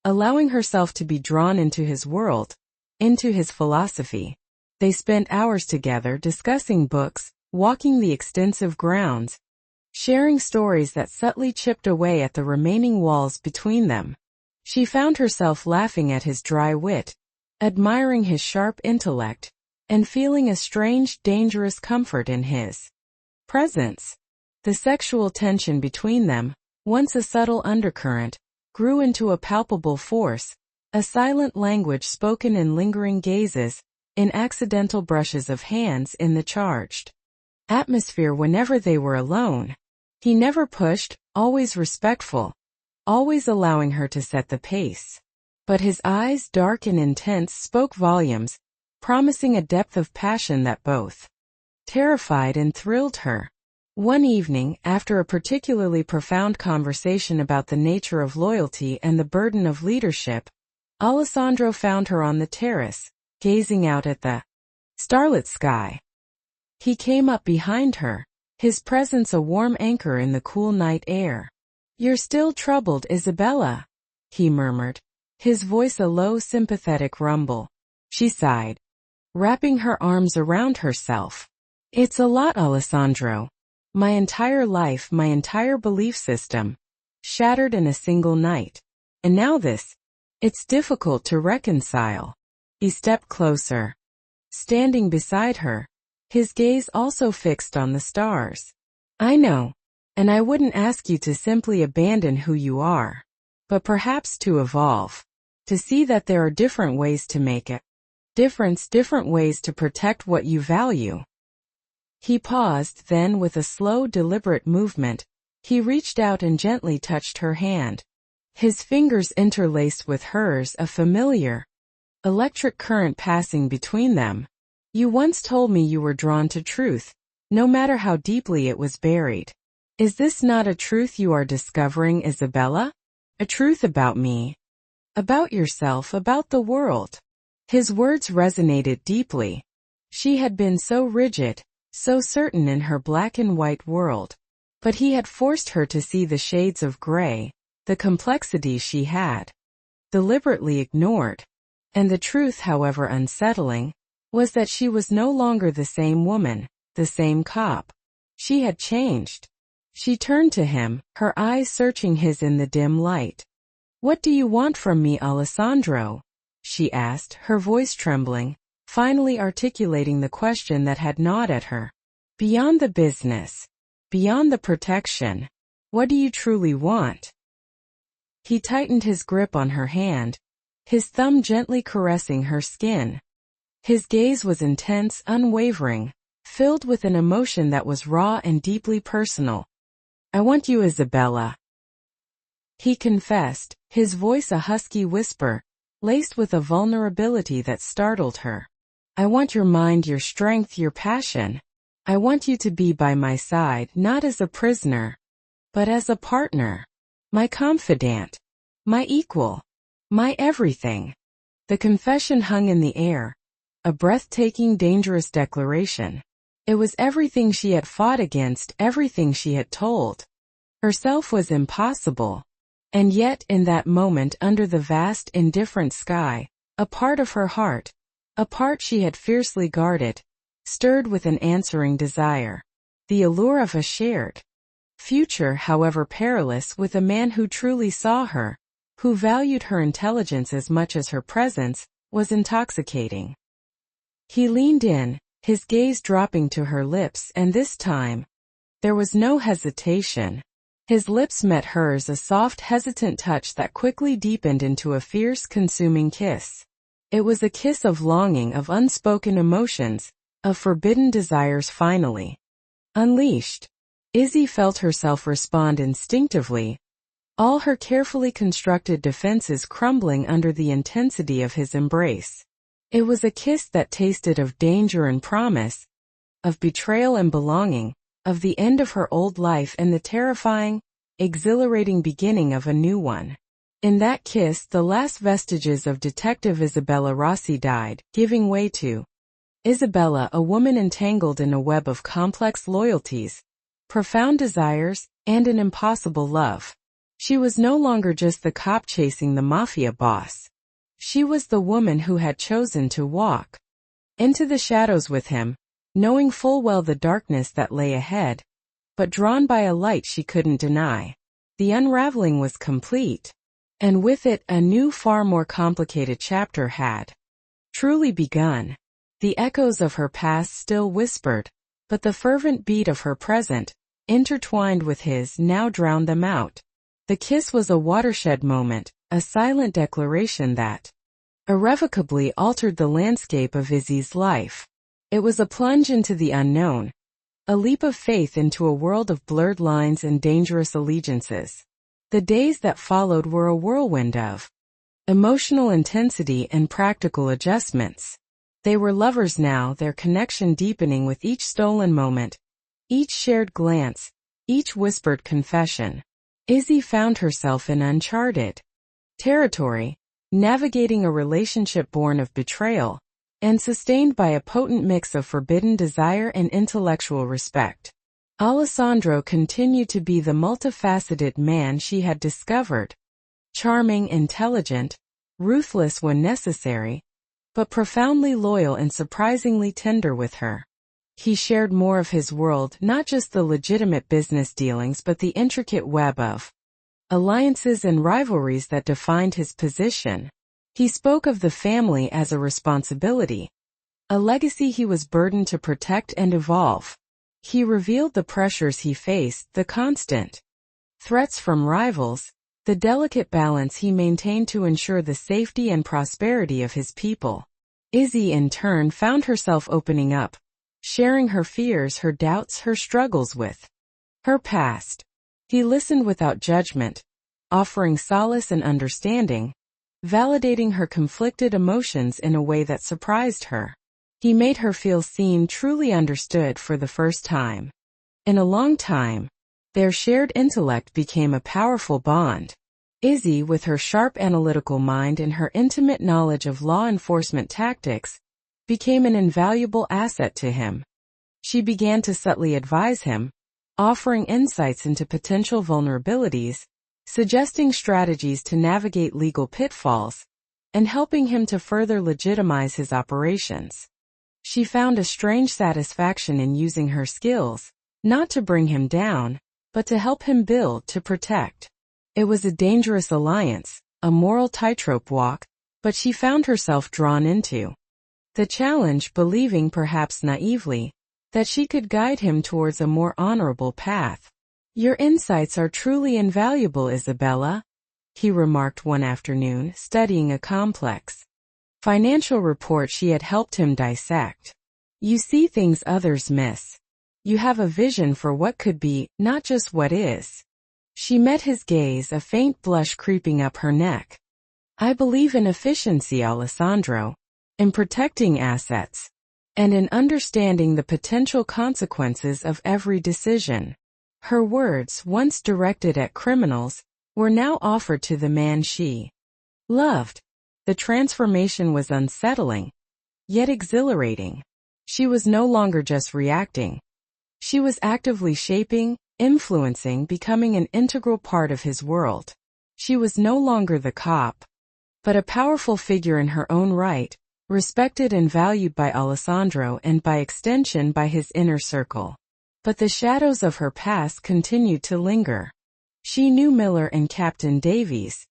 allowing herself to be drawn into his world, into his philosophy. They spent hours together discussing books, walking the extensive grounds, sharing stories that subtly chipped away at the remaining walls between them. She found herself laughing at his dry wit, admiring his sharp intellect, and feeling a strange, dangerous comfort in his presence. The sexual tension between them, once a subtle undercurrent, grew into a palpable force, a silent language spoken in lingering gazes, in accidental brushes of hands in the charged atmosphere whenever they were alone. He never pushed, always respectful, always allowing her to set the pace. But his eyes, dark and intense, spoke volumes, promising a depth of passion that both terrified and thrilled her. One evening, after a particularly profound conversation about the nature of loyalty and the burden of leadership, Alessandro found her on the terrace, gazing out at the starlit sky. He came up behind her, his presence a warm anchor in the cool night air. "You're still troubled, Isabella," he murmured, his voice a low, sympathetic rumble. She sighed, wrapping her arms around herself. "It's a lot, Alessandro. My entire life, my entire belief system, shattered in a single night. And now this. It's difficult to reconcile." He stepped closer, standing beside her, his gaze also fixed on the stars. "I know, and I wouldn't ask you to simply abandon who you are, but perhaps to evolve, to see that there are different ways to make a difference, different ways to protect what you value." He paused, then with a slow, deliberate movement, he reached out and gently touched her hand. His fingers interlaced with hers, a familiar, electric current passing between them. "You once told me you were drawn to truth, no matter how deeply it was buried. Is this not a truth you are discovering, Isabella? A truth about me, about yourself, about the world?" His words resonated deeply. She had been so rigid, so certain in her black and white world. But he had forced her to see the shades of gray, the complexity she had deliberately ignored. And the truth, however unsettling, was that she was no longer the same woman, the same cop. She had changed. She turned to him, her eyes searching his in the dim light. "What do you want from me, Alessandro?" she asked, her voice trembling, finally articulating the question that had gnawed at her. "Beyond the business, beyond the protection, what do you truly want?" He tightened his grip on her hand, his thumb gently caressing her skin. His gaze was intense, unwavering, filled with an emotion that was raw and deeply personal. "I want you, Isabella," he confessed, his voice a husky whisper, laced with a vulnerability that startled her. "I want your mind, your strength, your passion. I want you to be by my side, not as a prisoner, but as a partner. My confidant, my equal, my everything." The confession hung in the air, a breathtaking, dangerous declaration. It was everything she had fought against, everything she had told herself was impossible. And yet, in that moment under the vast, indifferent sky, a part of her heart, a part she had fiercely guarded, stirred with an answering desire. The allure of a shared future, however perilous, with a man who truly saw her, who valued her intelligence as much as her presence, was intoxicating. He leaned in, his gaze dropping to her lips, and this time, there was no hesitation. His lips met hers, a soft, hesitant touch that quickly deepened into a fierce, consuming kiss. It was a kiss of longing, of unspoken emotions, of forbidden desires finally unleashed. Izzy felt herself respond instinctively, all her carefully constructed defenses crumbling under the intensity of his embrace. It was a kiss that tasted of danger and promise, of betrayal and belonging, of the end of her old life and the terrifying, exhilarating beginning of a new one. In that kiss, the last vestiges of Detective Isabella Rossi died, giving way to Isabella, a woman entangled in a web of complex loyalties, profound desires, and an impossible love. She was no longer just the cop chasing the Mafia boss. She was the woman who had chosen to walk into the shadows with him, knowing full well the darkness that lay ahead, but drawn by a light she couldn't deny. The unraveling was complete, and with it a new, far more complicated chapter had truly begun. The echoes of her past still whispered, but the fervent beat of her present, intertwined with his, now drowned them out. The kiss was a watershed moment, a silent declaration that irrevocably altered the landscape of Izzy's life. It was a plunge into the unknown, a leap of faith into a world of blurred lines and dangerous allegiances. The days that followed were a whirlwind of emotional intensity and practical adjustments. They were lovers now, their connection deepening with each stolen moment, each shared glance, each whispered confession. Izzy found herself in uncharted territory, navigating a relationship born of betrayal and sustained by a potent mix of forbidden desire and intellectual respect. Alessandro continued to be the multifaceted man she had discovered, charming, intelligent, ruthless when necessary, but profoundly loyal and surprisingly tender with her. He shared more of his world, not just the legitimate business dealings but the intricate web of alliances and rivalries that defined his position. He spoke of the family as a responsibility, a legacy he was burdened to protect and evolve. He revealed the pressures he faced, the constant threats from rivals, the delicate balance he maintained to ensure the safety and prosperity of his people. Izzy, in turn, found herself opening up, sharing her fears, her doubts, her struggles with her past. He listened without judgment, offering solace and understanding, validating her conflicted emotions in a way that surprised her. He made her feel seen, truly understood for the first time in a long time. Their shared intellect became a powerful bond. Izzy, with her sharp analytical mind and her intimate knowledge of law enforcement tactics, became an invaluable asset to him. She began to subtly advise him, offering insights into potential vulnerabilities, suggesting strategies to navigate legal pitfalls, and helping him to further legitimize his operations. She found a strange satisfaction in using her skills, not to bring him down, but to help him build, to protect. It was a dangerous alliance, a moral tightrope walk, but she found herself drawn into the challenge, believing, perhaps naively, that she could guide him towards a more honorable path. "Your insights are truly invaluable, Isabella," he remarked one afternoon, studying a complex financial report she had helped him dissect. "You see things others miss. You have a vision for what could be, not just what is." She met his gaze, a faint blush creeping up her neck. "I believe in efficiency, Alessandro, in protecting assets, and in understanding the potential consequences of every decision." Her words, once directed at criminals, were now offered to the man she loved. The transformation was unsettling, yet exhilarating. She was no longer just reacting. She was actively shaping, influencing, becoming an integral part of his world. She was no longer the cop, but a powerful figure in her own right, respected and valued by Alessandro and by extension by his inner circle. But the shadows of her past continued to linger. She knew Miller and Captain Davies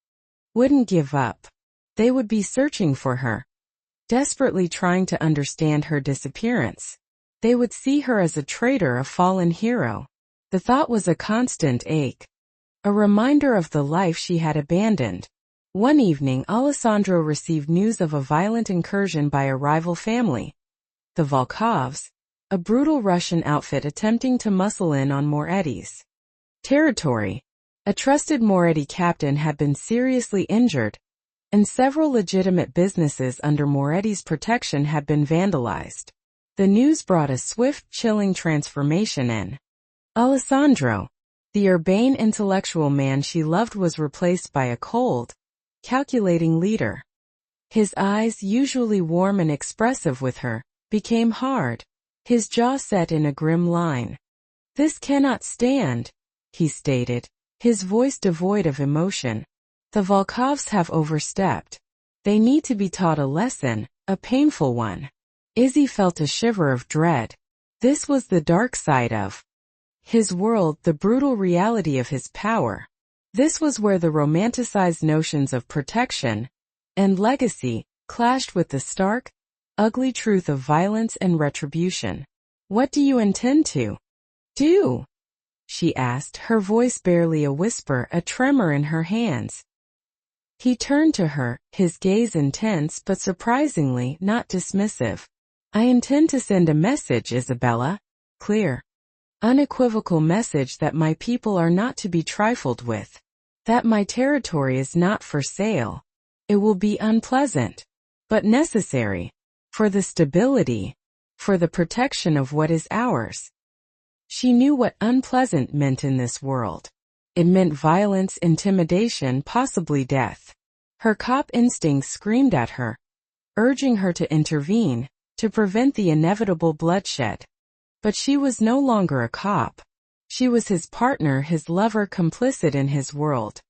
wouldn't give up. They would be searching for her, desperately trying to understand her disappearance. They would see her as a traitor, a fallen hero. The thought was a constant ache, a reminder of the life she had abandoned. One evening, Alessandro received news of a violent incursion by a rival family, the Volkovs, a brutal Russian outfit attempting to muscle in on Moretti's territory. A trusted Moretti captain had been seriously injured, and several legitimate businesses under Moretti's protection had been vandalized. The news brought a swift, chilling transformation in Alessandro. The urbane intellectual man she loved was replaced by a cold, calculating leader. His eyes, usually warm and expressive with her, became hard, his jaw set in a grim line. "This cannot stand," he stated, his voice devoid of emotion. "The Volkovs have overstepped. They need to be taught a lesson, a painful one." Izzy felt a shiver of dread. This was the dark side of his world, the brutal reality of his power. This was where the romanticized notions of protection and legacy clashed with the stark, ugly truth of violence and retribution. "What do you intend to do?" she asked, her voice barely a whisper, a tremor in her hands. He turned to her, his gaze intense but surprisingly not dismissive. I intend to send a message, Isabella. Clear, unequivocal message that my people are not to be trifled with. That my territory is not for sale. It will be unpleasant, but necessary. For the stability, for the protection of what is ours. She knew what unpleasant meant in this world. It meant violence, intimidation, possibly death. Her cop instincts screamed at her, urging her to intervene, to prevent the inevitable bloodshed. But she was no longer a cop. She was his partner, his lover, complicit in his world.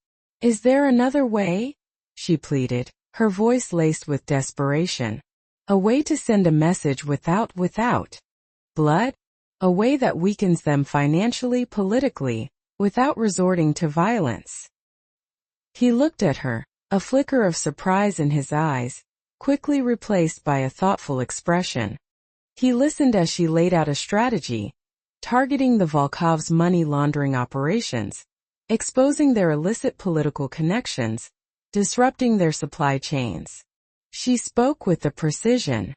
Is there another way? She pleaded, her voice laced with desperation. A way to send a message without blood? A way that weakens them financially, politically, without resorting to violence. He looked at her, a flicker of surprise in his eyes, quickly replaced by a thoughtful expression. He listened as she laid out a strategy, targeting the Volkovs' money laundering operations, exposing their illicit political connections, disrupting their supply chains. She spoke with the precision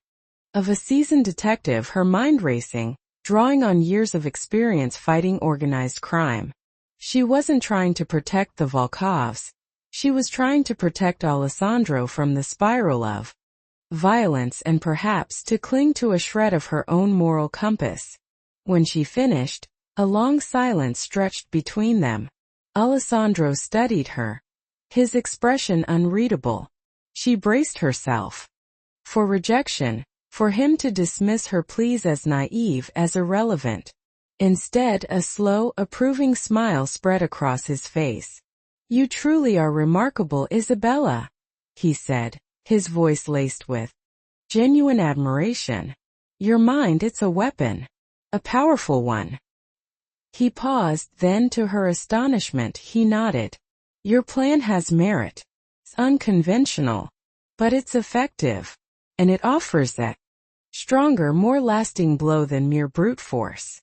of a seasoned detective, her mind racing, drawing on years of experience fighting organized crime. She wasn't trying to protect the Volkovs. She was trying to protect Alessandro from the spiral of violence and perhaps to cling to a shred of her own moral compass. When she finished, a long silence stretched between them. Alessandro studied her, his expression unreadable. She braced herself for rejection, for him to dismiss her pleas as naive, as irrelevant. Instead, a slow, approving smile spread across his face. You truly are remarkable, Isabella, he said, his voice laced with genuine admiration. Your mind, it's a weapon. A powerful one. He paused, then to her astonishment, he nodded. Your plan has merit. It's unconventional, but it's effective, and it offers that stronger, more lasting blow than mere brute force.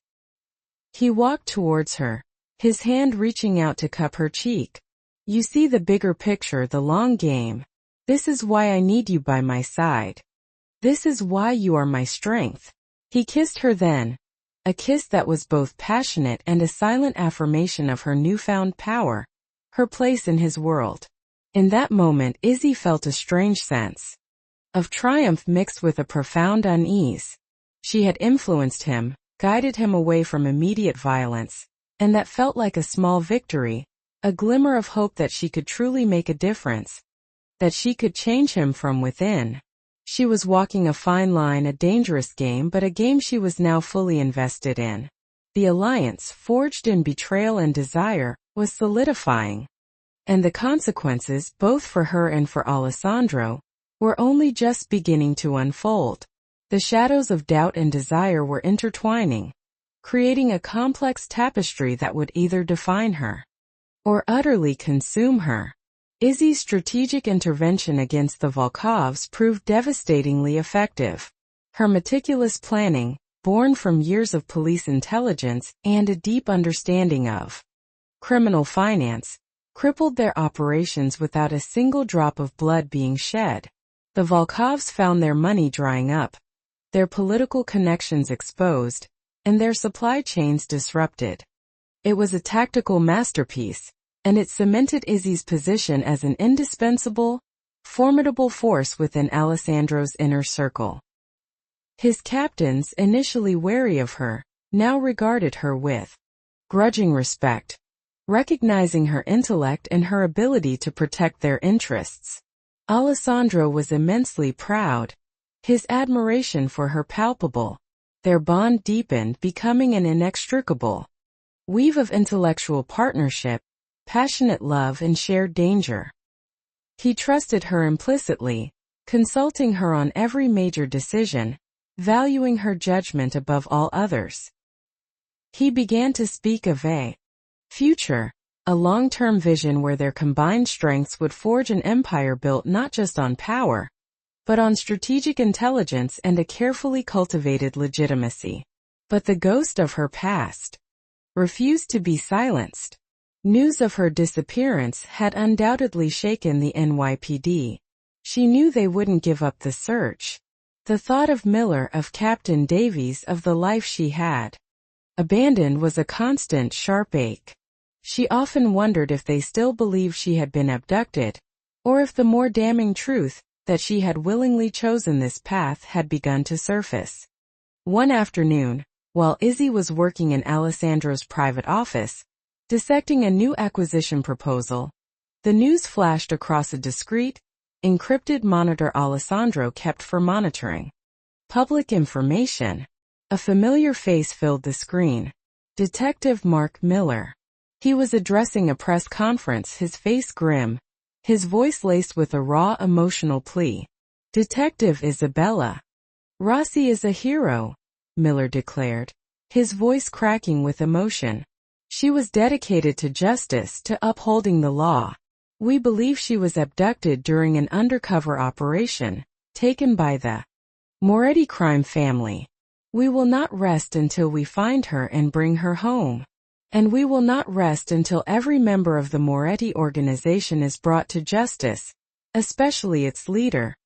He walked towards her, his hand reaching out to cup her cheek. You see the bigger picture, the long game. This is why I need you by my side. This is why you are my strength. He kissed her then, a kiss that was both passionate and a silent affirmation of her newfound power, her place in his world. In that moment, Izzy felt a strange sense of triumph mixed with a profound unease. She had influenced him, guided him away from immediate violence, and that felt like a small victory, a glimmer of hope that she could truly make a difference, that she could change him from within. She was walking a fine line, a dangerous game, but a game she was now fully invested in. The alliance, forged in betrayal and desire, was solidifying. And the consequences, both for her and for Alessandro, were only just beginning to unfold. The shadows of doubt and desire were intertwining, creating a complex tapestry that would either define her or utterly consume her. Izzy's strategic intervention against the Volkovs proved devastatingly effective. Her meticulous planning, born from years of police intelligence and a deep understanding of criminal finance, crippled their operations without a single drop of blood being shed. The Volkovs found their money drying up, their political connections exposed, and their supply chains disrupted. It was a tactical masterpiece, and it cemented Izzy's position as an indispensable, formidable force within Alessandro's inner circle. His captains, initially wary of her, now regarded her with grudging respect, recognizing her intellect and her ability to protect their interests. Alessandro was immensely proud, his admiration for her palpable. Their bond deepened, becoming an inextricable weave of intellectual partnership, passionate love, and shared danger. He trusted her implicitly, consulting her on every major decision, valuing her judgment above all others. He began to speak of a future, a long-term vision where their combined strengths would forge an empire built not just on power, but on strategic intelligence and a carefully cultivated legitimacy. But the ghost of her past refused to be silenced. News of her disappearance had undoubtedly shaken the NYPD. She knew they wouldn't give up the search. The thought of Miller, of Captain Davies, of the life she had abandoned was a constant sharp ache. She often wondered if they still believed she had been abducted, or if the more damning truth, that she had willingly chosen this path, had begun to surface. One afternoon, while Izzy was working in Alessandro's private office, dissecting a new acquisition proposal, the news flashed across a discreet, encrypted monitor Alessandro kept for monitoring public information. A familiar face filled the screen. Detective Mark Miller. He was addressing a press conference, his face grim, his voice laced with a raw emotional plea. "Detective Isabella. Rossi is a hero," Miller declared, his voice cracking with emotion. "She was dedicated to justice, to upholding the law. We believe she was abducted during an undercover operation, taken by the Moretti crime family. We will not rest until we find her and bring her home. And we will not rest until every member of the Moretti organization is brought to justice, especially its leader,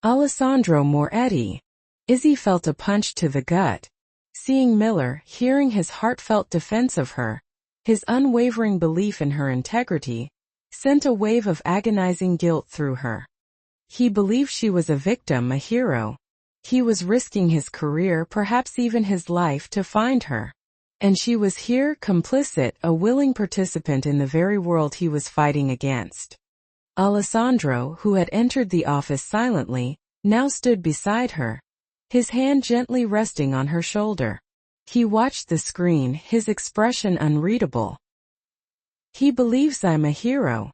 Alessandro Moretti." Izzy felt a punch to the gut. Seeing Miller, hearing his heartfelt defense of her, his unwavering belief in her integrity, sent a wave of agonizing guilt through her. He believed she was a victim, a hero. He was risking his career, perhaps even his life, to find her. And she was here, complicit, a willing participant in the very world he was fighting against. Alessandro, who had entered the office silently, now stood beside her, his hand gently resting on her shoulder. He watched the screen, his expression unreadable. "He believes I'm a hero,"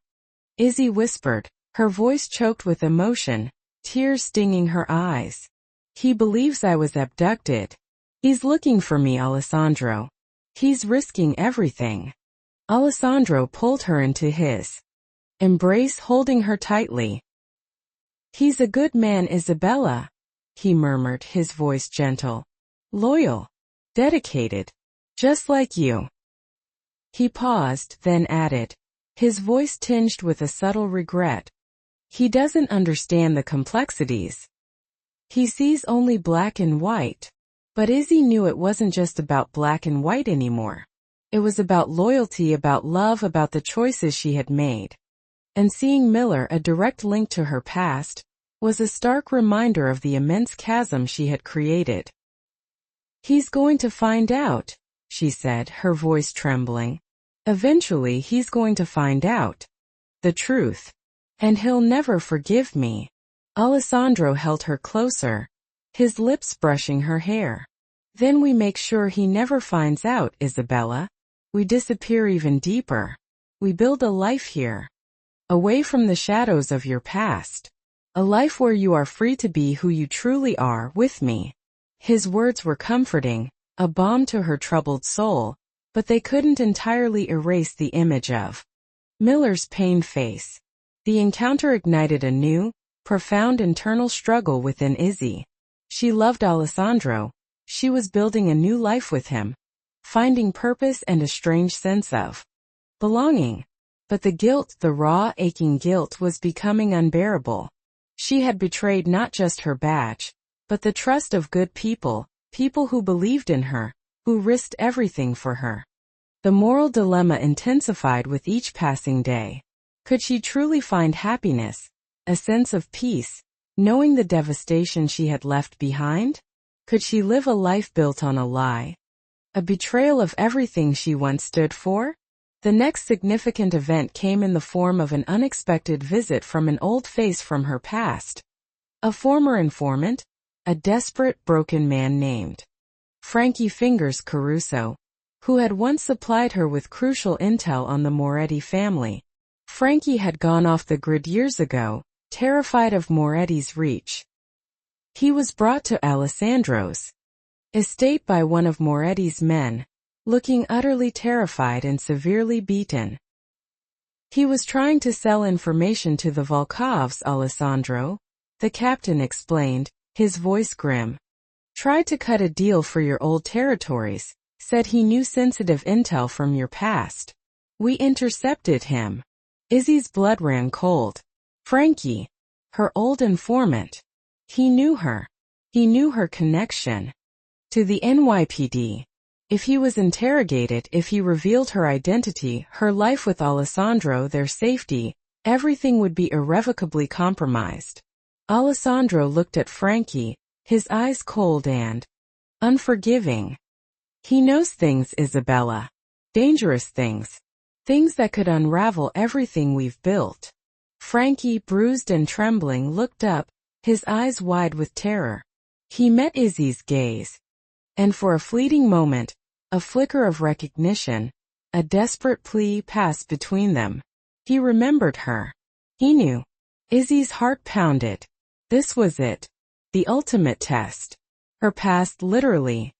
Izzy whispered, her voice choked with emotion, tears stinging her eyes. "He believes I was abducted. He's looking for me, Alessandro. He's risking everything." Alessandro pulled her into his embrace, holding her tightly. "He's a good man, Isabella," he murmured, his voice gentle. "Loyal. Dedicated. Just like you." He paused, then added, his voice tinged with a subtle regret. "He doesn't understand the complexities. He sees only black and white." But Izzy knew it wasn't just about black and white anymore. It was about loyalty, about love, about the choices she had made. And seeing Miller, a direct link to her past, was a stark reminder of the immense chasm she had created. "He's going to find out," she said, her voice trembling. "Eventually he's going to find out the truth. And he'll never forgive me." Alessandro held her closer, his lips brushing her hair. "Then we make sure he never finds out, Isabella. We disappear even deeper. We build a life here, away from the shadows of your past. A life where you are free to be who you truly are, with me." His words were comforting, a balm to her troubled soul, but they couldn't entirely erase the image of Miller's pained face. The encounter ignited a new, profound internal struggle within Izzy. She loved Alessandro. She was building a new life with him, finding purpose and a strange sense of belonging. But the guilt, the raw, aching guilt, was becoming unbearable. She had betrayed not just her badge, but the trust of good people, people who believed in her, who risked everything for her. The moral dilemma intensified with each passing day. Could she truly find happiness, a sense of peace, knowing the devastation she had left behind? Could she live a life built on a lie, a betrayal of everything she once stood for? The next significant event came in the form of an unexpected visit from an old face from her past. A former informant, a desperate, broken man named Frankie Fingers Caruso, who had once supplied her with crucial intel on the Moretti family. Frankie had gone off the grid years ago, terrified of Moretti's reach. He was brought to Alessandro's estate by one of Moretti's men, looking utterly terrified and severely beaten. "He was trying to sell information to the Volkovs, Alessandro," the captain explained, his voice grim. "Tried to cut a deal for your old territories, said he knew sensitive intel from your past." We intercepted him. Izzy's blood ran cold. Frankie, her old informant. He knew her. He knew her connection to the NYPD. If he was interrogated, if he revealed her identity, her life with Alessandro, their safety, everything would be irrevocably compromised. Alessandro looked at Frankie, his eyes cold and unforgiving. He knows things, Isabella. Dangerous things. Things that could unravel everything we've built. Frankie, bruised and trembling, looked up, his eyes wide with terror. He met Izzy's gaze. And for a fleeting moment, a flicker of recognition, a desperate plea passed between them. He remembered her. He knew. Izzy's heart pounded. This was it. The ultimate test. Her past literally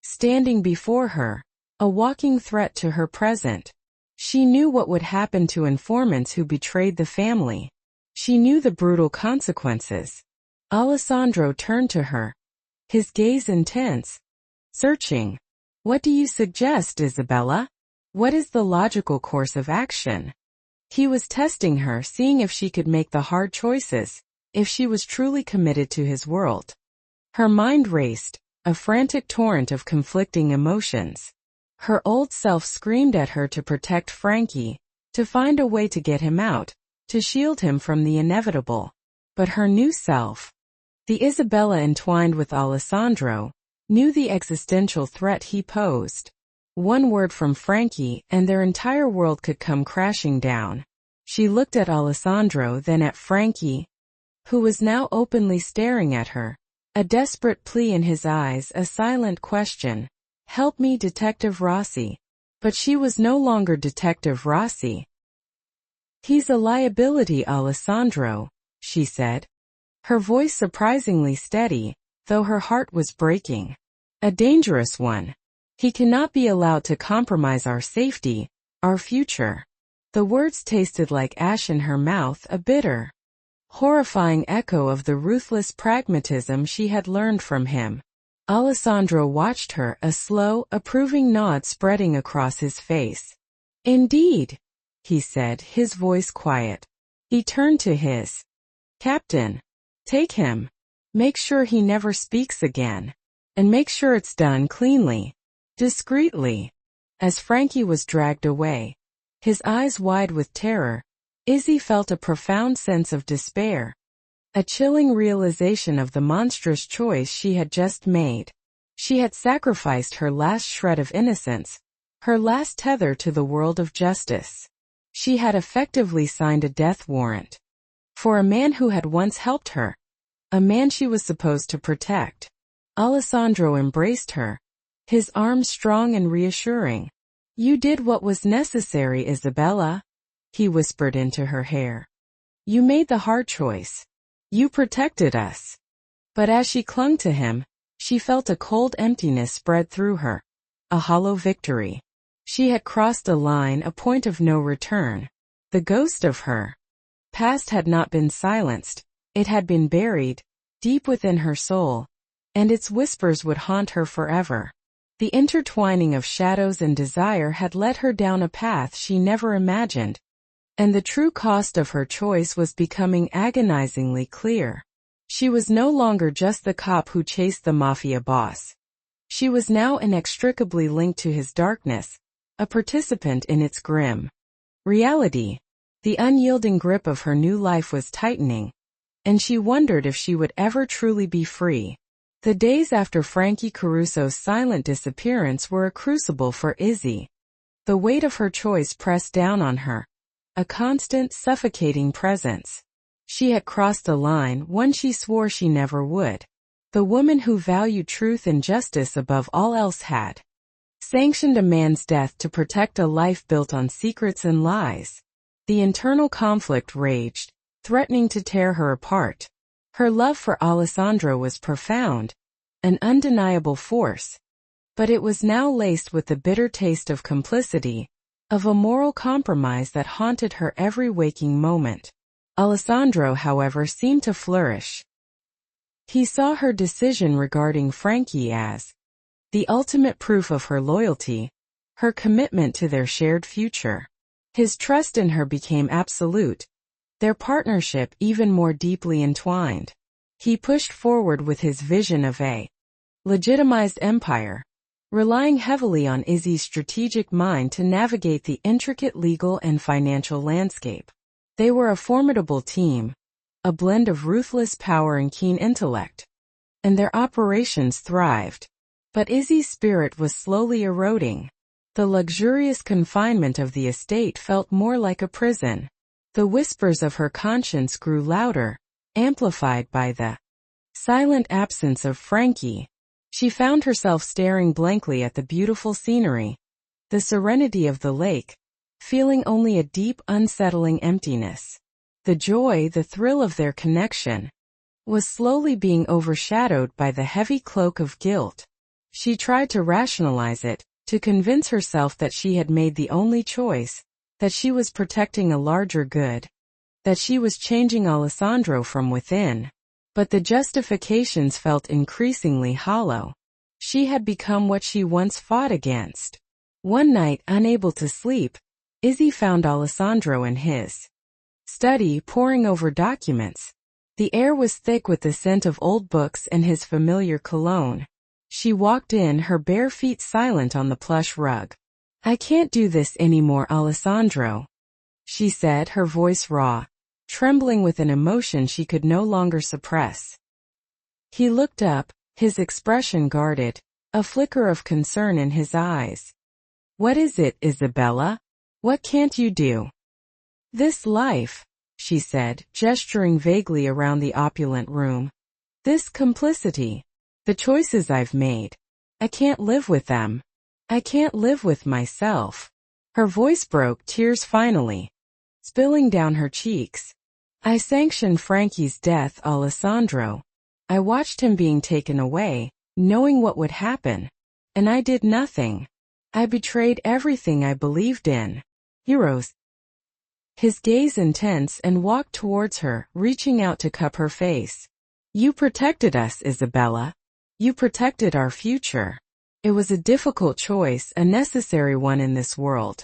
standing before her, a walking threat to her present. She knew what would happen to informants who betrayed the family. She knew the brutal consequences. Alessandro turned to her, his gaze intense, searching. What do you suggest, Isabella? What is the logical course of action? He was testing her, seeing if she could make the hard choices, if she was truly committed to his world. Her mind raced, a frantic torrent of conflicting emotions. Her old self screamed at her to protect Frankie, to find a way to get him out, to shield him from the inevitable. But her new self, the Isabella entwined with Alessandro, knew the existential threat he posed. One word from Frankie, and their entire world could come crashing down. She looked at Alessandro, then at Frankie, who was now openly staring at her. A desperate plea in his eyes, a silent question. Help me, Detective Rossi. But she was no longer Detective Rossi. He's a liability, Alessandro, she said. Her voice surprisingly steady, though her heart was breaking. A dangerous one. He cannot be allowed to compromise our safety, our future. The words tasted like ash in her mouth, a bitter, horrifying echo of the ruthless pragmatism she had learned from him. Alessandro watched her, a slow, approving nod spreading across his face. Indeed, he said, his voice quiet. He turned to his captain. Take him. Make sure he never speaks again. And make sure it's done cleanly, discreetly. As Frankie was dragged away, his eyes wide with terror, Izzy felt a profound sense of despair. A chilling realization of the monstrous choice she had just made. She had sacrificed her last shred of innocence, her last tether to the world of justice. She had effectively signed a death warrant for a man who had once helped her, a man she was supposed to protect. Alessandro embraced her, his arms strong and reassuring. You did what was necessary, Isabella, he whispered into her hair. You made the hard choice. You protected us. But as she clung to him, she felt a cold emptiness spread through her. A hollow victory. She had crossed a line, a point of no return. The ghost of her past had not been silenced. It had been buried, deep within her soul, and its whispers would haunt her forever. The intertwining of shadows and desire had led her down a path she never imagined. And the true cost of her choice was becoming agonizingly clear. She was no longer just the cop who chased the Mafia boss. She was now inextricably linked to his darkness, a participant in its grim reality. The unyielding grip of her new life was tightening, and she wondered if she would ever truly be free. The days after Frankie Caruso's silent disappearance were a crucible for Izzy. The weight of her choice pressed down on her. A constant, suffocating presence. She had crossed a line, one she swore she never would. The woman who valued truth and justice above all else had sanctioned a man's death to protect a life built on secrets and lies. The internal conflict raged, threatening to tear her apart. Her love for Alessandro was profound, an undeniable force. But it was now laced with the bitter taste of complicity, of a moral compromise that haunted her every waking moment. Alessandro, however, seemed to flourish. He saw her decision regarding Frankie as the ultimate proof of her loyalty, her commitment to their shared future. His trust in her became absolute, their partnership even more deeply entwined. He pushed forward with his vision of a legitimized empire, relying heavily on Izzy's strategic mind to navigate the intricate legal and financial landscape. They were a formidable team, a blend of ruthless power and keen intellect, and their operations thrived. But Izzy's spirit was slowly eroding. The luxurious confinement of the estate felt more like a prison. The whispers of her conscience grew louder, amplified by the silent absence of Frankie. She found herself staring blankly at the beautiful scenery, the serenity of the lake, feeling only a deep, unsettling emptiness. The joy, the thrill of their connection, was slowly being overshadowed by the heavy cloak of guilt. She tried to rationalize it, to convince herself that she had made the only choice, that she was protecting a larger good, that she was changing Alessandro from within. But the justifications felt increasingly hollow. She had become what she once fought against. One night, unable to sleep, Izzy found Alessandro in his study poring over documents. The air was thick with the scent of old books and his familiar cologne. She walked in, her bare feet silent on the plush rug. "I can't do this anymore, Alessandro," she said, her voice raw, trembling with an emotion she could no longer suppress. He looked up, his expression guarded, a flicker of concern in his eyes. "What is it, Isabella? What can't you do?" "This life," she said, gesturing vaguely around the opulent room. "This complicity. The choices I've made. I can't live with them. I can't live with myself." Her voice broke, tears finally spilling down her cheeks. "I sanctioned Frankie's death, Alessandro. I watched him being taken away, knowing what would happen. And I did nothing. I betrayed everything I believed in." He rose, his gaze intense, and walked towards her, reaching out to cup her face. "You protected us, Isabella. You protected our future. It was a difficult choice, a necessary one in this world."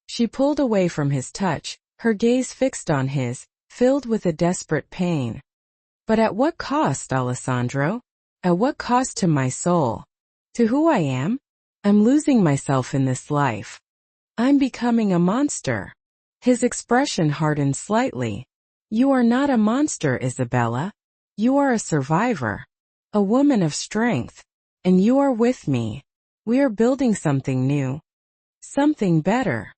She pulled away from his touch, her gaze fixed on his, filled with a desperate pain. "But at what cost, Alessandro? At what cost to my soul? To who I am? I'm losing myself in this life. I'm becoming a monster." His expression hardened slightly. "You are not a monster, Isabella. You are a survivor. A woman of strength. And you are with me. We are building something new. Something better.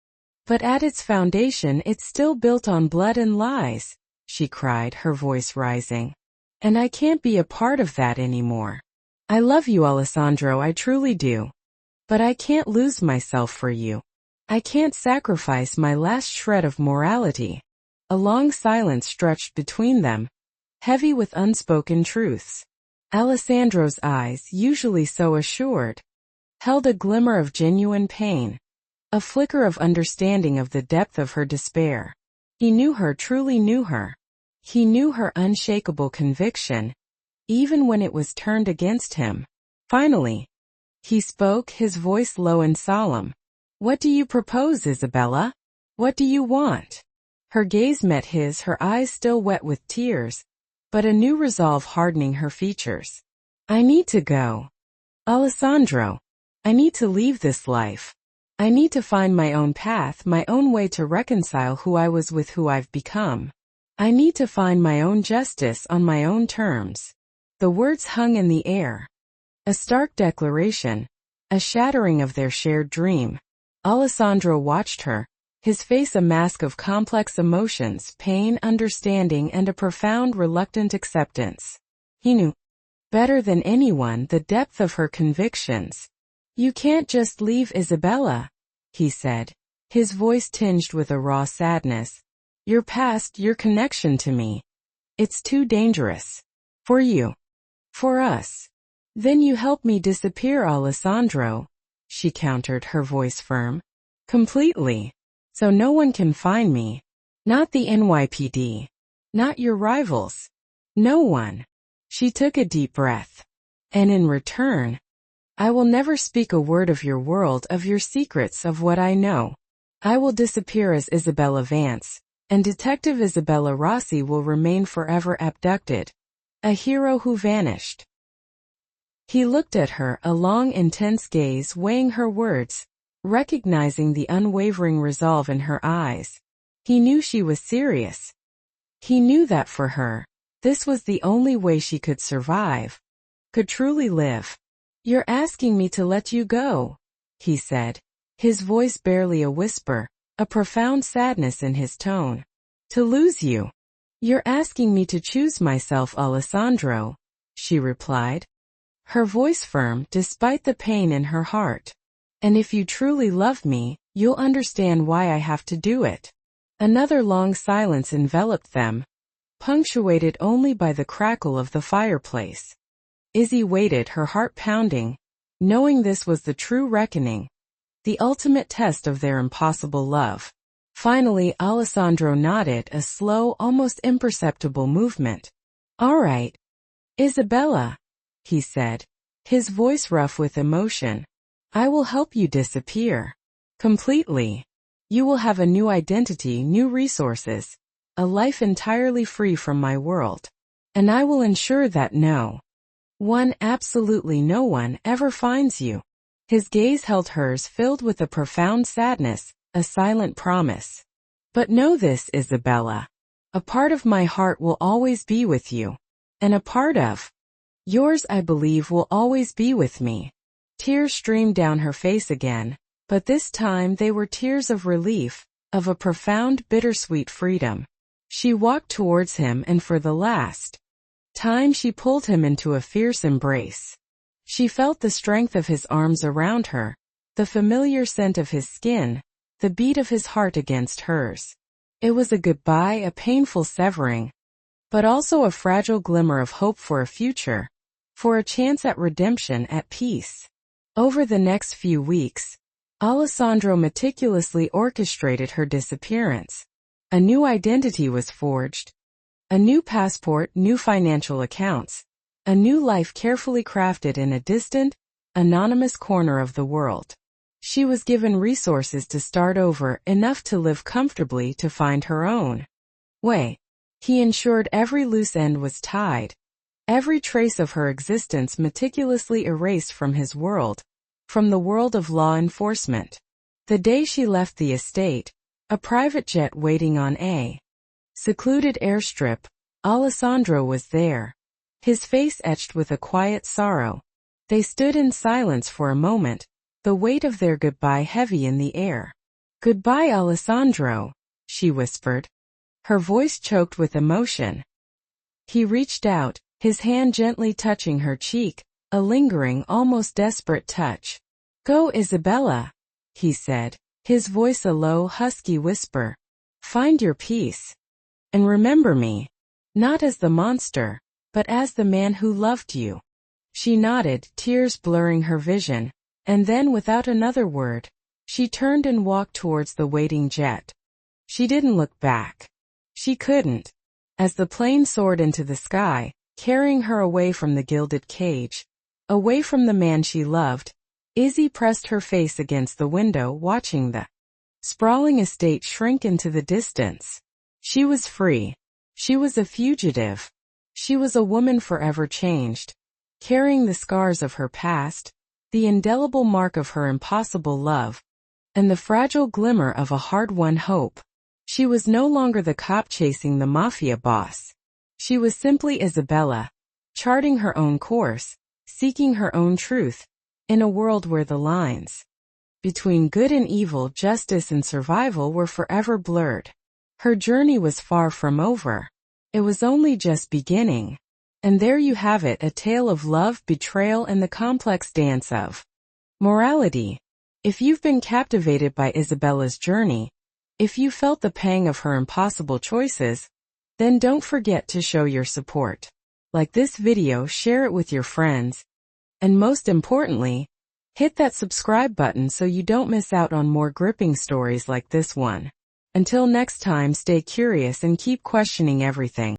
But at its foundation it's still built on blood and lies," she cried, her voice rising. "And I can't be a part of that anymore. I love you, Alessandro, I truly do. But I can't lose myself for you. I can't sacrifice my last shred of morality." A long silence stretched between them, heavy with unspoken truths. Alessandro's eyes, usually so assured, held a glimmer of genuine pain, a flicker of understanding of the depth of her despair. He knew her, truly knew her. He knew her unshakable conviction, even when it was turned against him. Finally, he spoke, his voice low and solemn. "What do you propose, Isabella? What do you want?" Her gaze met his, her eyes still wet with tears, but a new resolve hardening her features. "I need to go. Alessandro. I need to leave this life. I need to find my own path, my own way to reconcile who I was with who I've become. I need to find my own justice on my own terms." The words hung in the air. A stark declaration, a shattering of their shared dream. Alessandro watched her, his face a mask of complex emotions, pain, understanding, and a profound, reluctant acceptance. He knew, better than anyone, the depth of her convictions. "You can't just leave, Isabella," he said, his voice tinged with a raw sadness. "Your past, your connection to me. It's too dangerous. For you. For us. Then you help me disappear, Alessandro," she countered, her voice firm. "Completely. So no one can find me. Not the NYPD. Not your rivals. No one." She took a deep breath. "And in return, I will never speak a word of your world, of your secrets, of what I know." I will disappear as Isabella Vance, and Detective Isabella Rossi will remain forever abducted. A hero who vanished. He looked at her, a long, intense gaze weighing her words, recognizing the unwavering resolve in her eyes. He knew she was serious. He knew that for her, this was the only way she could survive, could truly live. You're asking me to let you go, he said, his voice barely a whisper, a profound sadness in his tone. To lose you. You're asking me to choose myself, Alessandro, she replied, her voice firm despite the pain in her heart. And if you truly love me, you'll understand why I have to do it. Another long silence enveloped them, punctuated only by the crackle of the fireplace. Izzy waited, her heart pounding, knowing this was the true reckoning, the ultimate test of their impossible love. Finally, Alessandro nodded, a slow, almost imperceptible movement. All right, Isabella, he said, his voice rough with emotion. I will help you disappear. Completely. You will have a new identity, new resources, a life entirely free from my world. And I will ensure that absolutely no one ever finds you. His gaze held hers, filled with a profound sadness, a silent promise. But know this, Isabella. A part of my heart will always be with you. And a part of yours, I believe, will always be with me. Tears streamed down her face again, but this time they were tears of relief, of a profound, bittersweet freedom. She walked towards him, and for the last time she pulled him into a fierce embrace. She felt the strength of his arms around her, the familiar scent of his skin, the beat of his heart against hers. It was a goodbye, a painful severing, but also a fragile glimmer of hope for a future, for a chance at redemption, at peace. Over the next few weeks, Alessandro meticulously orchestrated her disappearance. A new identity was forged. A new passport, new financial accounts, a new life carefully crafted in a distant, anonymous corner of the world. She was given resources to start over, enough to live comfortably, to find her own way. He ensured every loose end was tied, every trace of her existence meticulously erased from his world, from the world of law enforcement. The day she left the estate, a private jet waiting on a secluded airstrip, Alessandro was there, his face etched with a quiet sorrow. They stood in silence for a moment, the weight of their goodbye heavy in the air. Goodbye, Alessandro, she whispered, her voice choked with emotion. He reached out, his hand gently touching her cheek, a lingering, almost desperate touch. Go, Isabella, he said, his voice a low, husky whisper. Find your peace. And remember me, not as the monster, but as the man who loved you. She nodded, tears blurring her vision, and then without another word, she turned and walked towards the waiting jet. She didn't look back. She couldn't. As the plane soared into the sky, carrying her away from the gilded cage, away from the man she loved, Izzy pressed her face against the window, watching the sprawling estate shrink into the distance. She was free. She was a fugitive. She was a woman forever changed, carrying the scars of her past, the indelible mark of her impossible love, and the fragile glimmer of a hard-won hope. She was no longer the cop chasing the Mafia boss. She was simply Isabella, charting her own course, seeking her own truth, in a world where the lines between good and evil, justice and survival were forever blurred. Her journey was far from over. It was only just beginning. And there you have it, a tale of love, betrayal, and the complex dance of morality. If you've been captivated by Isabella's journey, if you felt the pang of her impossible choices, then don't forget to show your support. Like this video, share it with your friends, and most importantly, hit that subscribe button so you don't miss out on more gripping stories like this one. Until next time, stay curious and keep questioning everything.